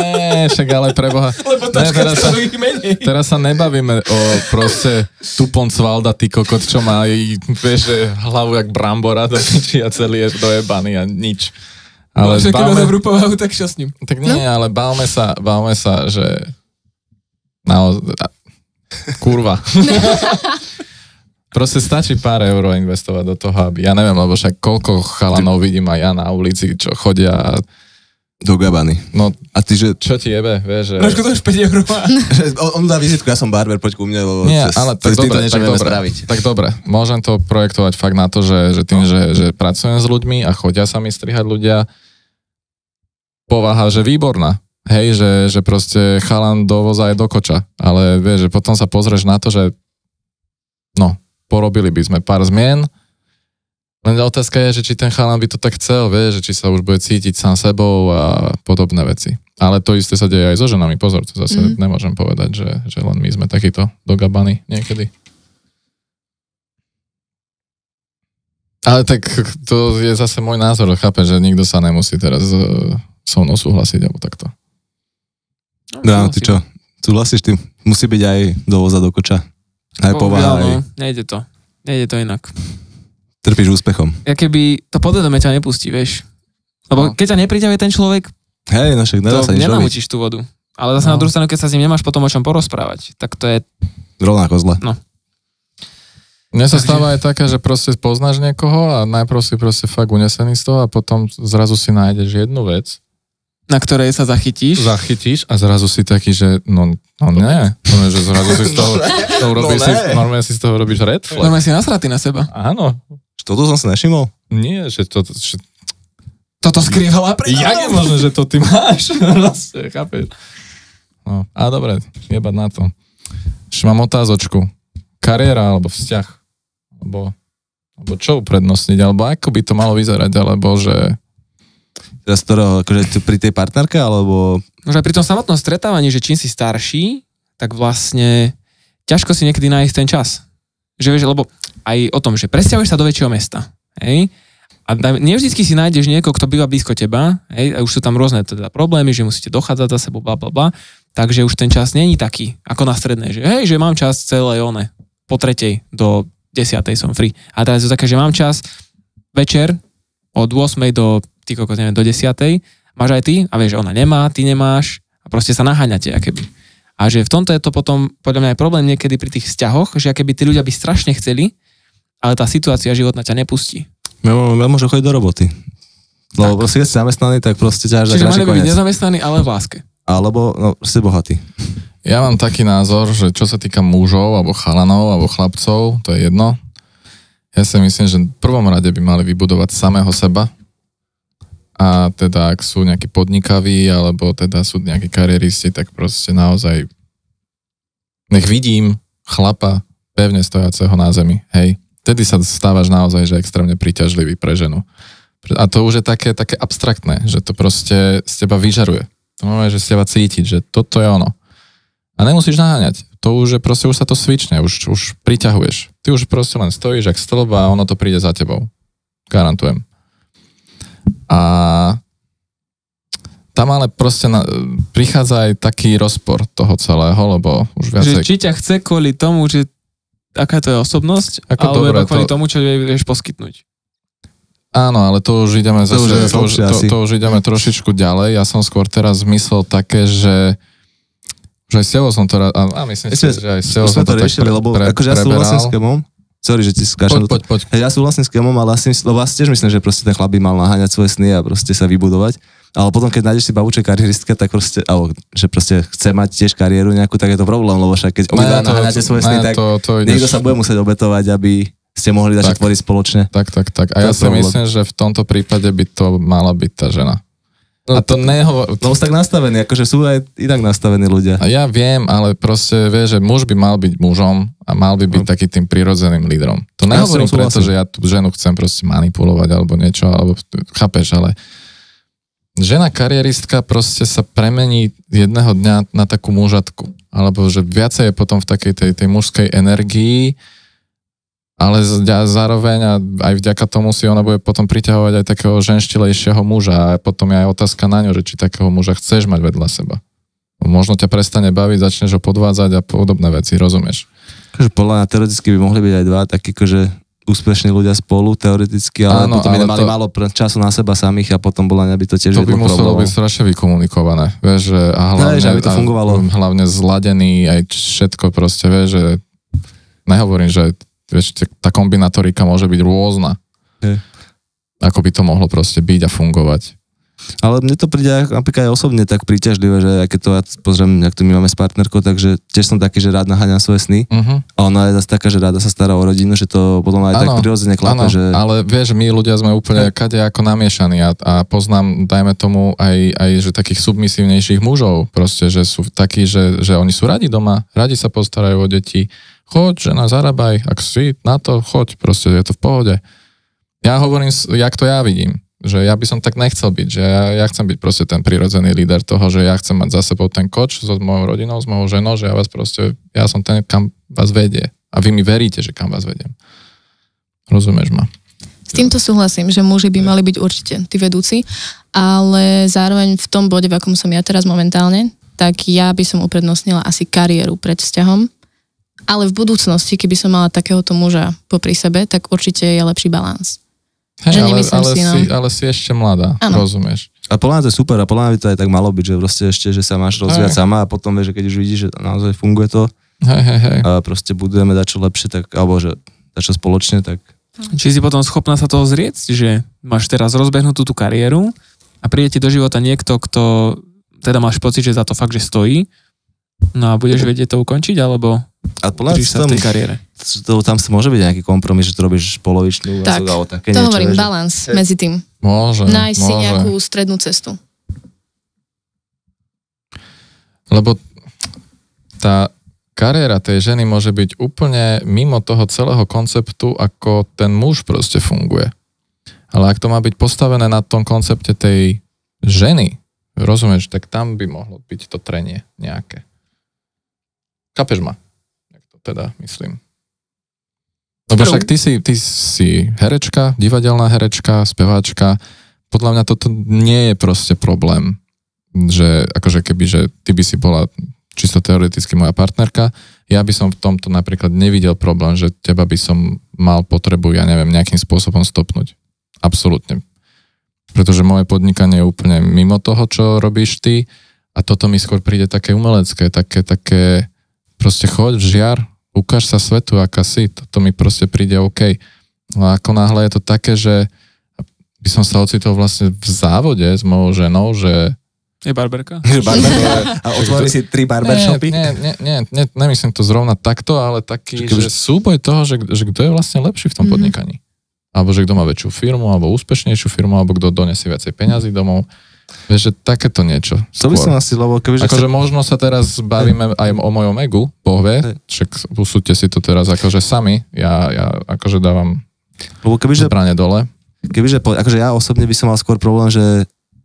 Ne, však ale preboha. Lebo teraz sa nebavíme o proste tupon Cvalda, ty kokot, čo má, vieš, že hlavu jak brambora do piči a celý je dojebaný a nič. Ale keď má dobrú povahu, tak čo s ním? Tak nie, ale bavme sa, že kurva. Proste stačí pár eur investovať do toho, aby, ja neviem, lebo však koľko chalanov vidím aj ja na ulici, čo chodia a... Do Gabany. No, a ty, že... Čo ti jebe, vieš, že... Trošku to už 5 eur má. On dá vizitku, ja som barber, poď ku mne, lebo... Nie, ale tak dobre, môžem to projektovať fakt na to, že tým, že pracujem s ľuďmi a chodia sa mi strihať ľudia, povaha, že výborná. Hej, že proste chalan dovoza aj do koča, ale vieš, že potom sa pozrieš na to, že no, porobili by sme pár zmien, len otázka je, že či ten chalan by to tak chcel, vieš, že či sa už bude cítiť sám sebou a podobné veci. Ale to isté sa deje aj so ženami, pozor, to zase nemôžem povedať, že len my sme takíto do Gabany niekedy. Ale tak to je zase môj názor, chápem, že nikto sa nemusí teraz so mnou súhlasiť, alebo takto. No, ty čo? Súhlasíš tým? Musí byť aj dovoza do koča. Aj povaha. No, nejde to inak. Trpíš úspechom. Ja keby to podvedome ťa nepustí, vieš. Lebo keď ťa nepriťahuje ten človek, hej, no však nedá sa nič robiť. nenamúčiš tú vodu. Ale zase na druhú stranu, keď sa s ním nemáš potom o čom porozprávať, tak to je... Rovnako zle. No. Mne sa stáva aj taká, že proste poznáš niekoho a najprv si proste fakt unesený z toho a potom zrazu si nájdeš jednu vec, na ktorej sa zachytíš a zrazu si taký, že no nie. Že zrazu si z toho normálne si z toho robíš red flag. Normálne si nasratý na seba. Áno. Toto som si nevšimol? Nie, že to... Toto skrývala pre Jak je možné, že to ty máš? Chápeš? No, a dobre, jebať na to. Ešte mám otázočku. Kariéra alebo vzťah? Alebo čo uprednostniť? Alebo ako by to malo vyzerať? Alebo že... Teraz to, akože pri tej partnerke, alebo... Možno aj pri tom samotnom stretávaní, že čím si starší, tak vlastne ťažko si niekedy nájsť ten čas. Že vieš, lebo aj o tom, že presťahuješ sa do väčšieho mesta, hej? A nevždycky si nájdeš niekoho, kto býva blízko teba, hej? A už sú tam rôzne teda problémy, že musíte dochádzať za sebou, blablabla, takže už ten čas není taký, ako na strednej, že hej, že mám čas celé po 3:00 do 10:00 som free. A teraz je to také, že mám čas večer od 8:00 do 10:00, máš aj ty a vieš, že ona nemá, ty nemáš a proste sa naháňate, akéby. A že v tomto je to potom, podľa mňa aj problém niekedy pri tých vzťahoch, že akéby tí ľudia by strašne chceli, ale tá situácia životná ťa nepustí. Môže chodiť do roboty. Lebo proste, keď si zamestnaný, tak proste ťa až čiže mali by byť nezamestnaný, ale v láske. Alebo si bohatý. Ja mám taký názor, že čo sa týka mužov, alebo chalanov, alebo chlapcov, to je jedno. Ja si myslím, že v prvom rade by mali vybudovať samého seba. A teda, ak sú nejakí podnikaví, alebo teda sú nejakí kariéristi, tak proste naozaj nech vidím chlapa pevne stojaceho na zemi, hej. Vtedy sa stávaš naozaj, že extrémne príťažlivý pre ženu. A to už je také abstraktné, že to proste z teba vyžaruje. To znamená, že z teba cítiť, že toto je ono. A A nemusíš naháňať. To už je proste, už sa to switchne, už priťahuješ. Ty už proste len stojíš jak stĺp a ono to príde za tebou. Garantujem. A tam ale proste prichádza aj taký rozpor toho celého, lebo už viacej... Že či ťa chce kvôli tomu, že aká to je osobnosť, alebo iba kvôli tomu, čo vieš poskytnúť. Áno, ale to už ideme to už ideme trošičku ďalej. Ja som skôr teraz myslel také, že aj s tebou som to a myslím si, že aj s tebou som to riešili, lebo akože ja súhlasím s Kemom. Sorry, že ti skáčem. Poď. Ja súhlasím s Kemom, ale lebo ja si tiež myslím, že proste ten chlap by mal naháňať svoje sny a proste sa vybudovať. Ale potom, keď nájdeš si babuček karieristka, tak proste, alebo že proste chce mať tiež kariéru nejakú, tak je to problém, lebo však keď naháňate svoje sny, tak niekto sa bude musieť obetovať, aby ste mohli začať tvoriť spoločne. Tak. A ja si myslím, že v tomto prípade by to mala byť tá žena. No, a to no tak nastavení, akože sú aj inak nastavení ľudia. A ja viem, ale proste vieš, že muž by mal byť mužom a mal by byť taký tým prirodzeným lídrom. To nehovorím preto, že ja tú ženu chcem proste manipulovať alebo niečo, alebo chápeš, ale žena karieristka proste sa premení jedného dňa na takú mužatku. Alebo že viacej je potom v takej tej mužskej energii, ale zároveň a aj vďaka tomu si ona bude potom priťahovať aj takého ženštilejšieho muža a potom je aj otázka na ňu, že či takého muža chceš mať vedľa seba. Možno ťa prestane baviť, začneš ho podvádzať a podobné veci, rozumieš? Takže podľa mňa teoreticky by mohli byť aj dva takí akože úspešní ľudia spolu teoreticky, ale áno, potom by nemali málo času na seba samých a potom podľa mňa by to tiež to by muselo byť strašne vykomunikované, vieš, že a hlavne, aby to fungovalo. Hlavne zladený aj všetko proste, vieš, že nehovorím, že vieš, tá kombinatorika môže byť rôzna. Ako by to mohlo proste byť a fungovať. Ale mne to príde napríklad aj osobne tak príťažlivé, že keď to ja pozriem, jak to my máme s partnerkou, takže tiež som taký, že rád naháňam svoje sny. A ona je zase taká, že ráda sa stará o rodinu, že to potom aj tak prirodzene klape. Že... Ale vieš, my ľudia sme úplne kade ako namiešaní a poznám, dajme tomu aj že takých submisívnejších mužov, proste, že sú takí, že oni sú radi doma, radi sa postarajú o deti. Choď, žena, zarábaj, ak si na to, choď, proste je to v pohode. Ja hovorím, jak to ja vidím, že ja by som tak nechcel byť, že ja chcem byť proste ten prirodzený líder toho, že ja chcem mať za sebou ten koč so mojou rodinou, s mojou ženou, že ja som ten, kam vás vedie. A vy mi veríte, že kam vás vediem. Rozumieš ma? S týmto súhlasím, že muži by mali byť určite tí vedúci, ale zároveň v tom bode, v akom som ja teraz momentálne, tak ja by som uprednostnila asi kariéru pred vzťahom. Ale v budúcnosti, keby som mala takéhoto muža popri sebe, tak určite je lepší balans. Hej, ale si ešte mladá, rozumieš. A podľa mňa to je super a podľa mňa by to aj tak malo byť, že proste ešte, že sa máš rozvíjať sama a potom vieš, že keď už vidíš, že naozaj funguje to a proste budujeme dačo lepšie, tak, alebo že dačo spoločne, tak... Či si potom schopná sa toho zrieť, že máš teraz rozbehnutú tú kariéru a príde ti do života niekto, kto teda máš pocit, že za to fakt, že stojí, no a budeš vedieť to ukončiť, alebo sa v tej kariére? Tam sa môže byť nejaký kompromis, že to robíš polovičnú tak, alebo také niečo. Tak, to hovorím, balans medzi tým. Môže. Nájsť si nejakú strednú cestu. Lebo tá kariéra tej ženy môže byť úplne mimo toho celého konceptu, ako ten muž proste funguje. Ale ak to má byť postavené na tom koncepte tej ženy, rozumieš, tak tam by mohlo byť to trenie nejaké. Chápeš ma? Jak to teda myslím. Lebo však ty si herečka, divadelná herečka, speváčka. Podľa mňa toto nie je proste problém, že akože keby, že ty by si bola čisto teoreticky moja partnerka, ja by som v tomto napríklad nevidel problém, že teba by som mal potrebu, ja neviem, nejakým spôsobom stopnúť. Absolútne. Pretože moje podnikanie je úplne mimo toho, čo robíš ty a toto mi skôr príde také umelecké, také proste choď, žiar, ukáž sa svetu, aká si, toto mi proste príde OK. A ako náhle je to také, že by som sa ocitol vlastne v závode s mojou ženou, že... Je barberka? A otvorí si 3 barbershopy? Nie, nemyslím to zrovna takto, ale taký, že súboj toho, že kto je vlastne lepší v tom podnikaní. Alebo že kto má väčšiu firmu, alebo úspešnejšiu firmu, alebo kto donesie viacej peňazí domov. Vieš, že takéto niečo. To by som asi, lebo kebyže... Akože možno sa teraz bavíme aj o mojom egu, Boh vie, však usúďte si to teraz akože sami, ja akože dávam zbrane dole. Kebyže, akože ja osobne by som mal skôr problém,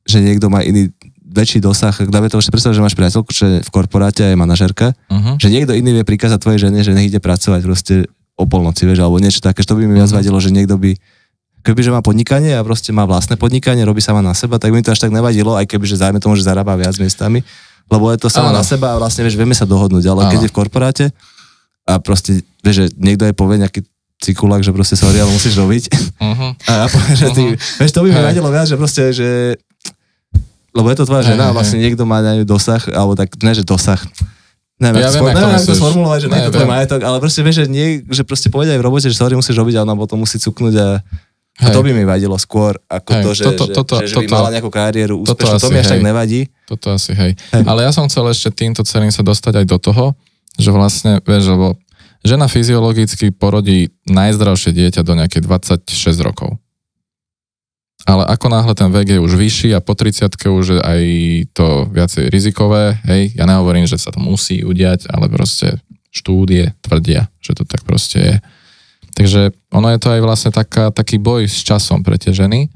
že niekto má iný väčší dosah, dáme to už si predstav, že máš priateľku, čo je v korporáte a je manažérka, že niekto iný vie prikázať tvojej žene, že nech ide pracovať proste o polnoci, vieš, alebo niečo také, že to by mi viac vadilo, že niekto by, kebyže má podnikanie a proste má vlastné podnikanie, robí sama na seba, tak by mi to až tak nevadilo, aj kebyže zájme tomu, že zarába viac miestami, lebo je to sama na sseba a vlastne, vieš, vieme sa dohodnúť, ale keď je v korporáte a proste, vieš, že niekto aj povie nejaký cikulák, že proste sorry, ale musíš robiť. A ja poviem, že ty, vieš, to by mi vadilo viac, že proste, že lebo je to tvoja žena a vlastne niekto má na ňu dosah, alebo tak, ne, že dosah. Neviem, ako to sformulovať, že nie je to tvoj majetok, ale proste vieš, že proste povedia aj v robote, že sorry, musíš robiť, ale ona potom musí cuknúť a to by mi vadilo skôr, ako to, že by mala nejakú kariéru úspešnú, to mi až tak nevadí. Toto asi, hej. Ale ja som chcel ešte týmto celým sa dostať aj do toho, že vlastne, vieš, lebo žena fyziologicky porodí najzdravšie dieťa do nejakej 26 rokov. Ale ako náhle ten vek je už vyšší a po 30-ke už je aj to viacej rizikové, hej, ja nehovorím, že sa to musí udiať, ale proste štúdie tvrdia, že to tak proste je. Takže ono je to aj vlastne taký boj s časom pre tie ženy,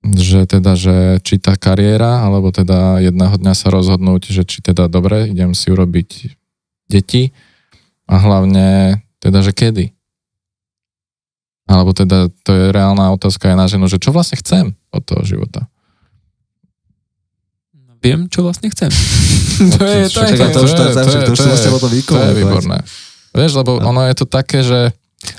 že teda, že či tá kariéra, alebo teda jedného dňa sa rozhodnúť, že či teda dobre, idem si urobiť deti a hlavne teda, že kedy. Alebo teda to je reálna otázka aj na ženu, že čo vlastne chcem od toho života. Viem, čo vlastne chcem. To je výborné. Vieš, lebo ono je to také, že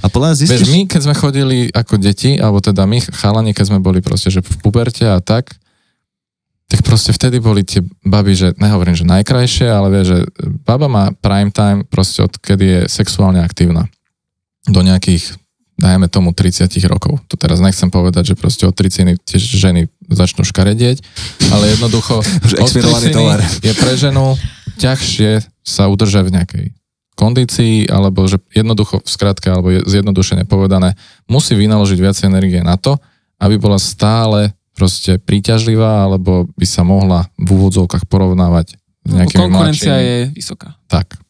a vieš, my keď sme chodili ako deti, alebo teda my chalani, keď sme boli proste, že v puberte a tak proste vtedy boli tie baby, že nehovorím, že najkrajšie, ale vieš, že baba má prime time proste odkedy je sexuálne aktívna. Do nejakých dajme tomu 30 rokov. To teraz nechcem povedať, že proste od 30 tie ženy začnú škaredieť, ale jednoducho od 30 je pre ženu ťažšie sa udržať v nejakej kondícii, alebo že jednoducho v skratke, alebo zjednodušene povedané, musí vynaložiť viac energie na to, aby bola stále proste príťažlivá, alebo by sa mohla v úvodzovkách porovnávať s nejakými konkurencia je vysoká. Tak.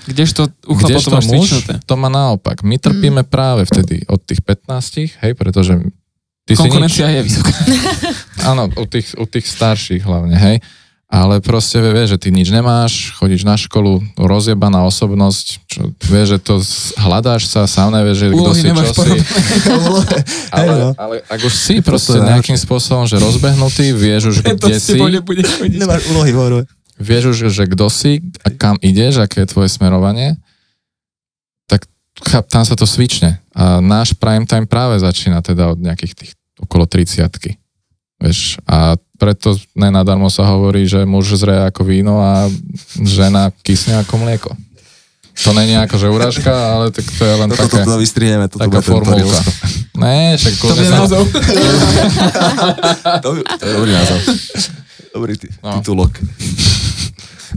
Kdežto ucho potom máš cvičnuté. To má naopak. My trpíme práve vtedy od tých 15, hej, pretože konkurencia je vysoká. Áno, u tých starších hlavne, hej. Ale proste vieš, že ty nič nemáš, chodíš na školu, rozjebaná osobnosť, čo, vieš, že to hľadáš sa, sám nevieš, že kto si, čo si. Ale ak už si proste nejakým spôsobom, že rozbehnutý, vieš už, kde si. Nemáš úlohy, hovoru. Vieš už, že kto si a kam ideš, aké je tvoje smerovanie, tak tam sa to svične. A náš prime time práve začína teda od nejakých tých okolo 30-ky. Vieš, a preto nenadarmo sa hovorí, že muž zrie ako víno a žena kysne ako mlieko. To nie je ako, že urážka, ale tak to je len taká formulka. Ne, však to je názov. To je dobrý názov. Dobrý titulok.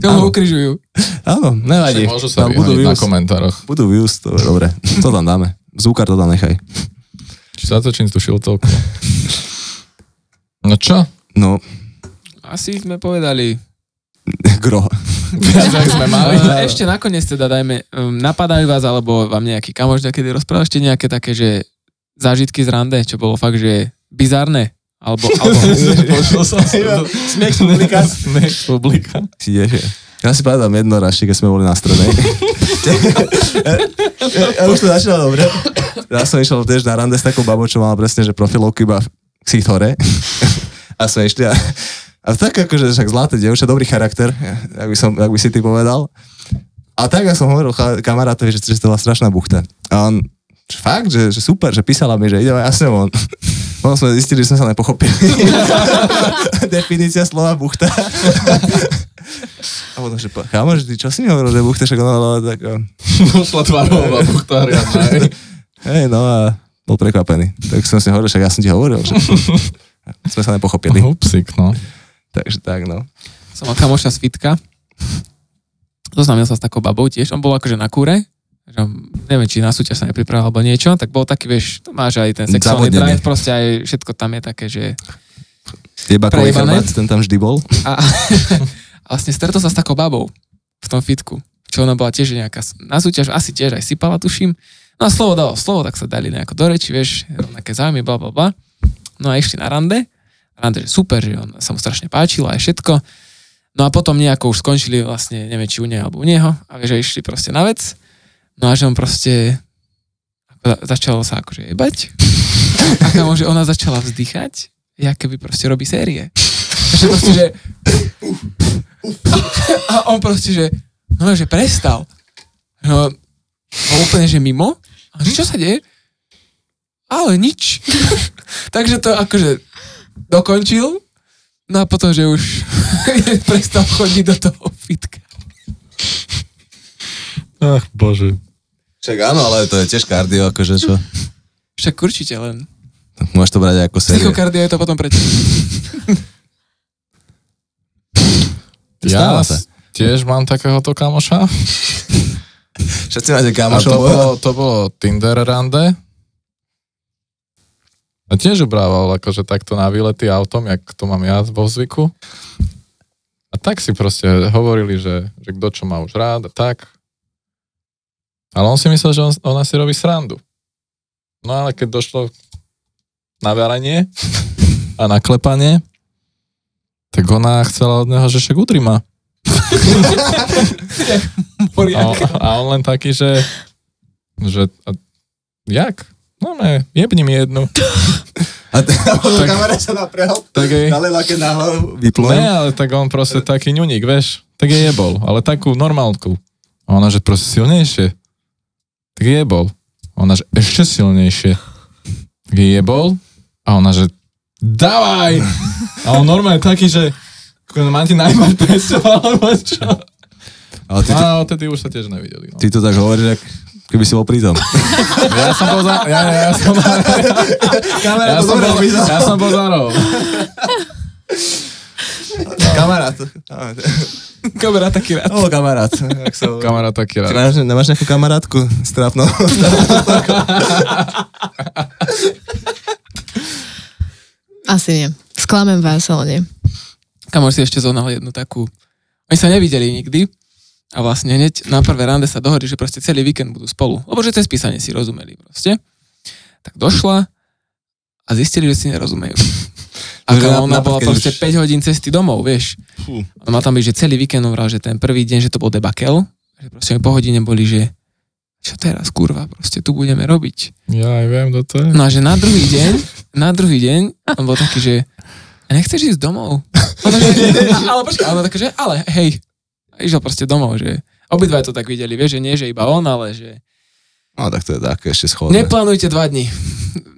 To ho ukrižujú. Áno, nevadí. Môžu sa vyhodiť na komentároch. Budú views, to je dobre. To tam dáme. Zúkar to tam nechaj. Či sa točím tú šiltovku. No čo? No. Asi sme povedali. Gro. Viac, sme mali. Ešte nakoniec teda dajme, napadajú vás, alebo vám nejaký kamoš niekedy rozprával ešte nejaké také, že zážitky z rande, čo bolo fakt, že bizarné. Alebo počul som Smiech publika. Ja si pamätám jedno raz, keď sme boli na strede. Ja už to začalo dobre. Ja som išiel tiež na rande s takou babou, čo mala presne, že profilovku iba ksít hore. A sme išli a tak akože však zlaté dievča, dobrý charakter, jak by si ty povedal. A tak ja som hovoril kamarátovi, že to bola strašná buchta. A on, fakt, že super, že písala mi, že ideme jasne von. Potom sme zistili, že sme sa nepochopili. Definícia slova buchta. A potom, že chámoš, ty čo si mi hovoril, že buchta, však ona tak... Došla tvarová buchta riadna, hej. Hej, no a bol prekvapený. Tak som si hovoril, však ja som ti hovoril, že sme sa nepochopili. Hupsik, no. Takže tak, no. Som mal kamoša Svitka. Zoznámil sa s takou babou tiež. On bol akože na kúre. Že neviem, či na súťaž sa nepripravil alebo niečo. Tak bol taký, vieš, to máš aj ten sexuálny drive. Proste aj všetko tam je také, že... Jebakový chrbát, ten tam vždy bol. A vlastne stretol sa s takou babou v tom fitku. Čo ona bola tiež nejaká na súťaž, asi tiež aj sypala, tuším. No a slovo dalo slovo, tak sa dali nejako do reči, vieš, nejaké zájmy, blablabla. No a išli na rande. A rande, že super, že on sa mu strašne páčilo aj všetko. No a potom nejako už skončili vlastne, neviem, či u nej alebo u neho, a že išli proste na vec. No a že on proste začalo sa akože jebať. A že ona začala vzdychať, jak keby proste robí série. Takže proste, že... A on proste, že... No, že prestal. No, úplne, že mimo. A čo sa deje? Ale nič. Takže to akože dokončil. No a potom, že už prestal chodiť do toho fitka. Ach, bože. Však áno, ale to je tiež kardio, akože čo? Však určite len. Môžeš to brať ako série. Psychokardia je to potom prečo. Ja tiež mám takéhoto kamoša. Všetci máte A kamošov. to bolo Tinder rande. A tiež ubrával akože takto na výlety autom, jak to mám ja vo zvyku. A tak si proste hovorili, že kto čo má už rád a tak. Ale on si myslel, že ona si robí srandu. No ale keď došlo na varenie a na klepanie, tak ona chcela od neho, že však udri ma. A on len taký, že jak? No ne, jebni mi jednu. A potom kamarát sa naprehal, dali laké na hlavu, vyplujem. Ne, ale tak on proste taký ňuník, vieš, tak je jebol, ale takú normálku. A ona, že proste silnejšie. Tak je jebol. A ona, že ešte silnejšie. Tak je jebol. A ona, že dávaj! A on normálne taký, že mám ti najmať presťov, alebo čo? Ale a odtedy už sa tiež nevideli. No. Ty to tak hovoríš, keby si bol pritom. Ja som bol za... Ja som bol za roh. Kamarát. Kamarát taký rád. Kamarát. Kamarát taký rád. Nemáš nejakú kamarátku? Strápno. Asi nie. Sklamem vás, ale nie. Kamoš si ešte zohnal jednu takú... Oni sa nevideli nikdy a vlastne hneď na prvé rande sa dohodli, že proste celý víkend budú spolu. Lebo že cez písanie si rozumeli proste. Tak došla a zistili, že si nerozumejú. A ona bola proste 5 hodín cesty domov, vieš. On mal tam byť, že celý víkend hovoril, že ten prvý deň, že to bol debakel, že proste po hodine boli, že čo teraz, kurva, proste tu budeme robiť. Ja aj viem, kto to je. No a že na druhý deň, on bol taký, že nechceš ísť domov? Ale počkaj, ale také, že ale hej, išiel proste domov, že obidva to tak videli, vieš, že nie, že iba on, ale že... No tak to je také ešte schodné. Neplánujte 2 dní.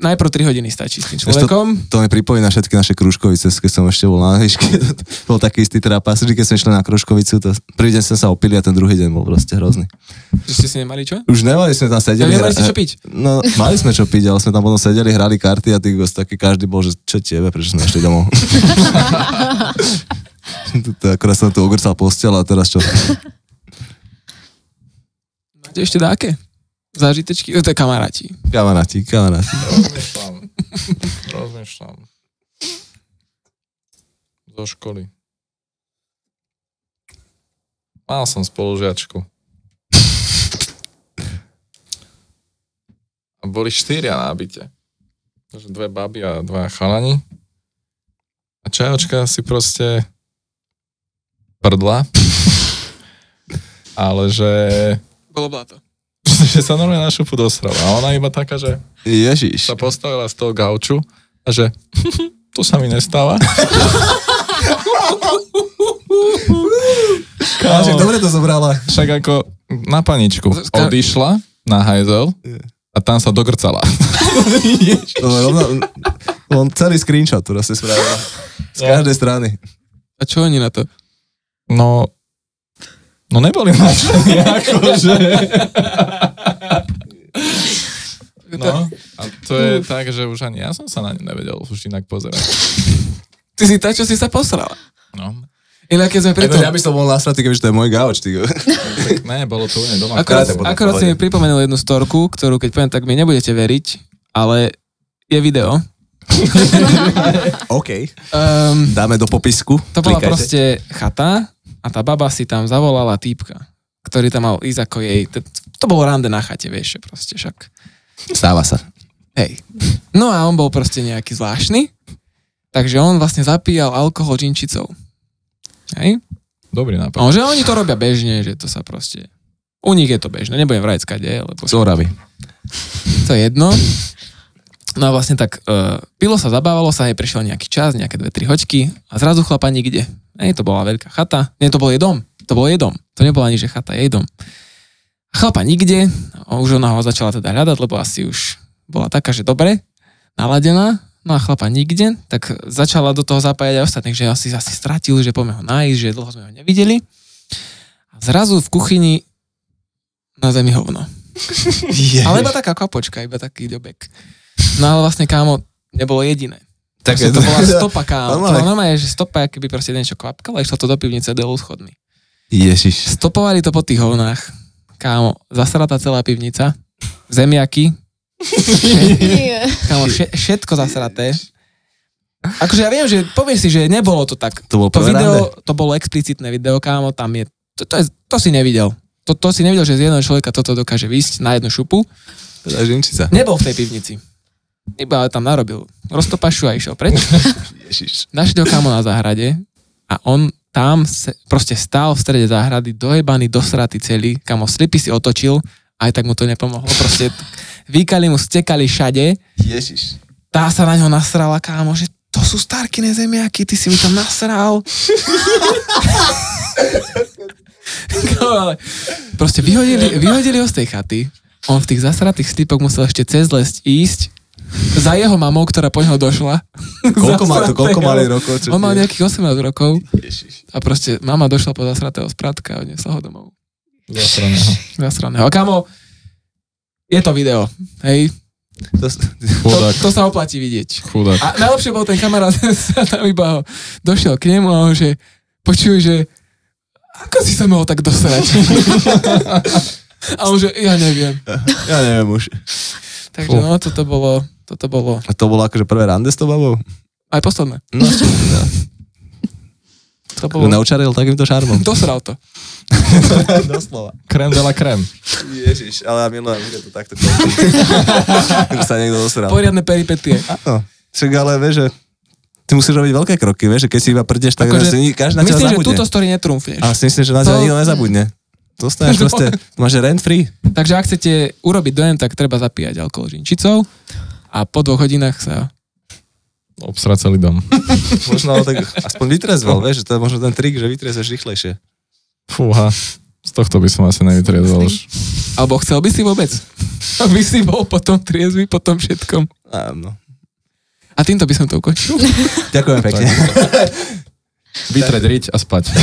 Najprv 3 hodiny stačí s tým človekom. To mi pripomína všetky naše krúžkovice, keď som ešte bol na výške. Bol taký istý trapas, vždy keď sme išli na krúžkovicu, to prvý deň sme sa opili a ten druhý deň bol proste hrozný. Že ste si nemali čo? Už nemali sme tam sedeli. Nemali ste čo piť? No, mali sme čo piť, ale sme tam potom sedeli, hrali karty a taký každý bol, že čo tebe, prečo sme išli domov. Akorát som tu ogrcal posteľ a teraz čo? Máte ešte dáke? Zážitečky? To je kamaráti. Kamaráti. Rozmýšľam. Do školy. Mal som spolužiačku. A boli 4 na byte. Takže 2 baby a 2 chalani. A čajočka si proste prdla. Ale že... Bolo bláto. Že sa normálne na šupu dosrala. A ona iba taká, že Ježiš. sa postavila z toho gauču a že to sa mi nestáva. Však dobre to zobrala. Však ako na paničku. Odišla na hajzel a tam sa dogrcala. On celý screenshot tu si spravila. Z každej strany. A čo oni na to? No neboli nadšení, akože. No, a to je tak, že už ani ja som sa na ňu nevedel už inak pozerať. Ty si tá, čo si sa posrala. No. Inak keď sme pri tom... Ja by som bol nasratý, kebyže to je môj gauč, ty. Tak ne, bolo to u nej doma. Akorát si mi pripomenul jednu storku, ktorú keď poviem, tak mi nebudete veriť, ale je video. OK. Dáme do popisku. To bola proste chata a tá baba si tam zavolala týpka, ktorý tam mal ísť ako jej... To bolo rande na chate, vieš, proste však. Stáva sa. Hej. No a on bol proste nejaký zvláštny Takže on vlastne zapíjal alkohol džinčicou. Hej? Dobrý nápad. A že oni to robia bežne, že to sa proste... U nich je to bežné, nebudem vrajať skade, lebo... Z Oravy. To je jedno. No a vlastne tak pilo sa, zabávalo sa, hej, prišiel nejaký čas, nejaké 2-3 hoďky a zrazu chlapa nikde. Hej, to bola veľká chata. Nie, to bol jej dom. To bol jej dom. To nebola ani, že chata, jej dom. Chlapa nikde, už ona ho začala teda hľadať, lebo asi už bola taká, že dobre, naladená. No a chlapa nikde, tak začala do toho zapájať aj ostatných, že asi stratil, že poďme ho nájsť, že dlho sme ho nevideli. A zrazu v kuchyni na zemi hovno. Ale iba taká kapočka, iba taký ďobek. No ale vlastne, kámo, nebolo jediné. Tak to bola stopa, kámo. To normálne, že stopa, keby proste niečo kvapkalo, išlo to do pivnice dolu schodný. Ježiš. Stopovali to po tých hovnách. Kámo, zasratá celá pivnica, zemiaky, kámo, všetko zasraté. Akože ja viem, že povieš si, že nebolo to tak. To bolo video, to bolo explicitné video, kámo, tam je, to si nevidel. To si nevidel, že z jedného človeka toto dokáže výjsť na jednu šupu. Teda žinčica. Nebol v tej pivnici. Iba tam narobil roztopašu a išiel preč. Ježiš. Našli ho, kámo, na záhrade a on tam proste stál v strede záhrady, dojebaný, dosratý celý, kámo, slipy si otočil, aj tak mu to nepomohlo. Proste výkali mu, stekali všade. Ježiš. Tá sa na ňo nasrala, kámo, že to sú Starkine zemiaky, ty si mi tam nasral. Ale proste vyhodili ho z tej chaty. On v tých zasratých slípok musel ešte cez lesť ísť za jeho mamou, ktorá po neho došla. Koľko mali rokov? On mal nejakých 18 rokov. Ježiš. A proste mama došla po zasratého sprátka a odnesla ho domov. Zasraného. A kámo, je to video, hej? To sa oplatí vidieť. Chudák. A najlepšie bol ten kamarát, sa tam iba došiel k nemu a on, že počuj, že ako si sa mohol tak dosrať? A on, že ja neviem. Ja neviem už. Takže no, toto bolo. A to bolo akože prvé rande s tou babou? Aj posledné. No. To bolo... Naučaril takýmto šarmom. Dosral to. Doslova. Krém de la krém. Ježiš, ale ja milujem, že to takto končí. Že sa niekto dosral. Poriadne peripetie. Áno. Však ale vieš, že ty musíš robiť veľké kroky, vieš, že keď si iba prdeš, tak každá na teba zabudne. Myslím, že túto story netrúmfneš. A si myslím, že na teba nikto nezabudne. Dostaneš proste, máš rent free. Takže ak chcete urobiť dojem, tak treba zapíjať alkohol žinčicou a po 2 hodinách sa obsrať celý dom. Možno, ale tak aspoň vytrezval, vieš, že to je možno ten trik, že vytrezveš rýchlejšie. Fúha, z tohto by som asi nevytriezol už. Alebo chcel by si vôbec? Aby si bol potom triezvy, potom všetkom. Áno. A týmto by som to ukončil. Ďakujem pekne. Vytreť riť a spať.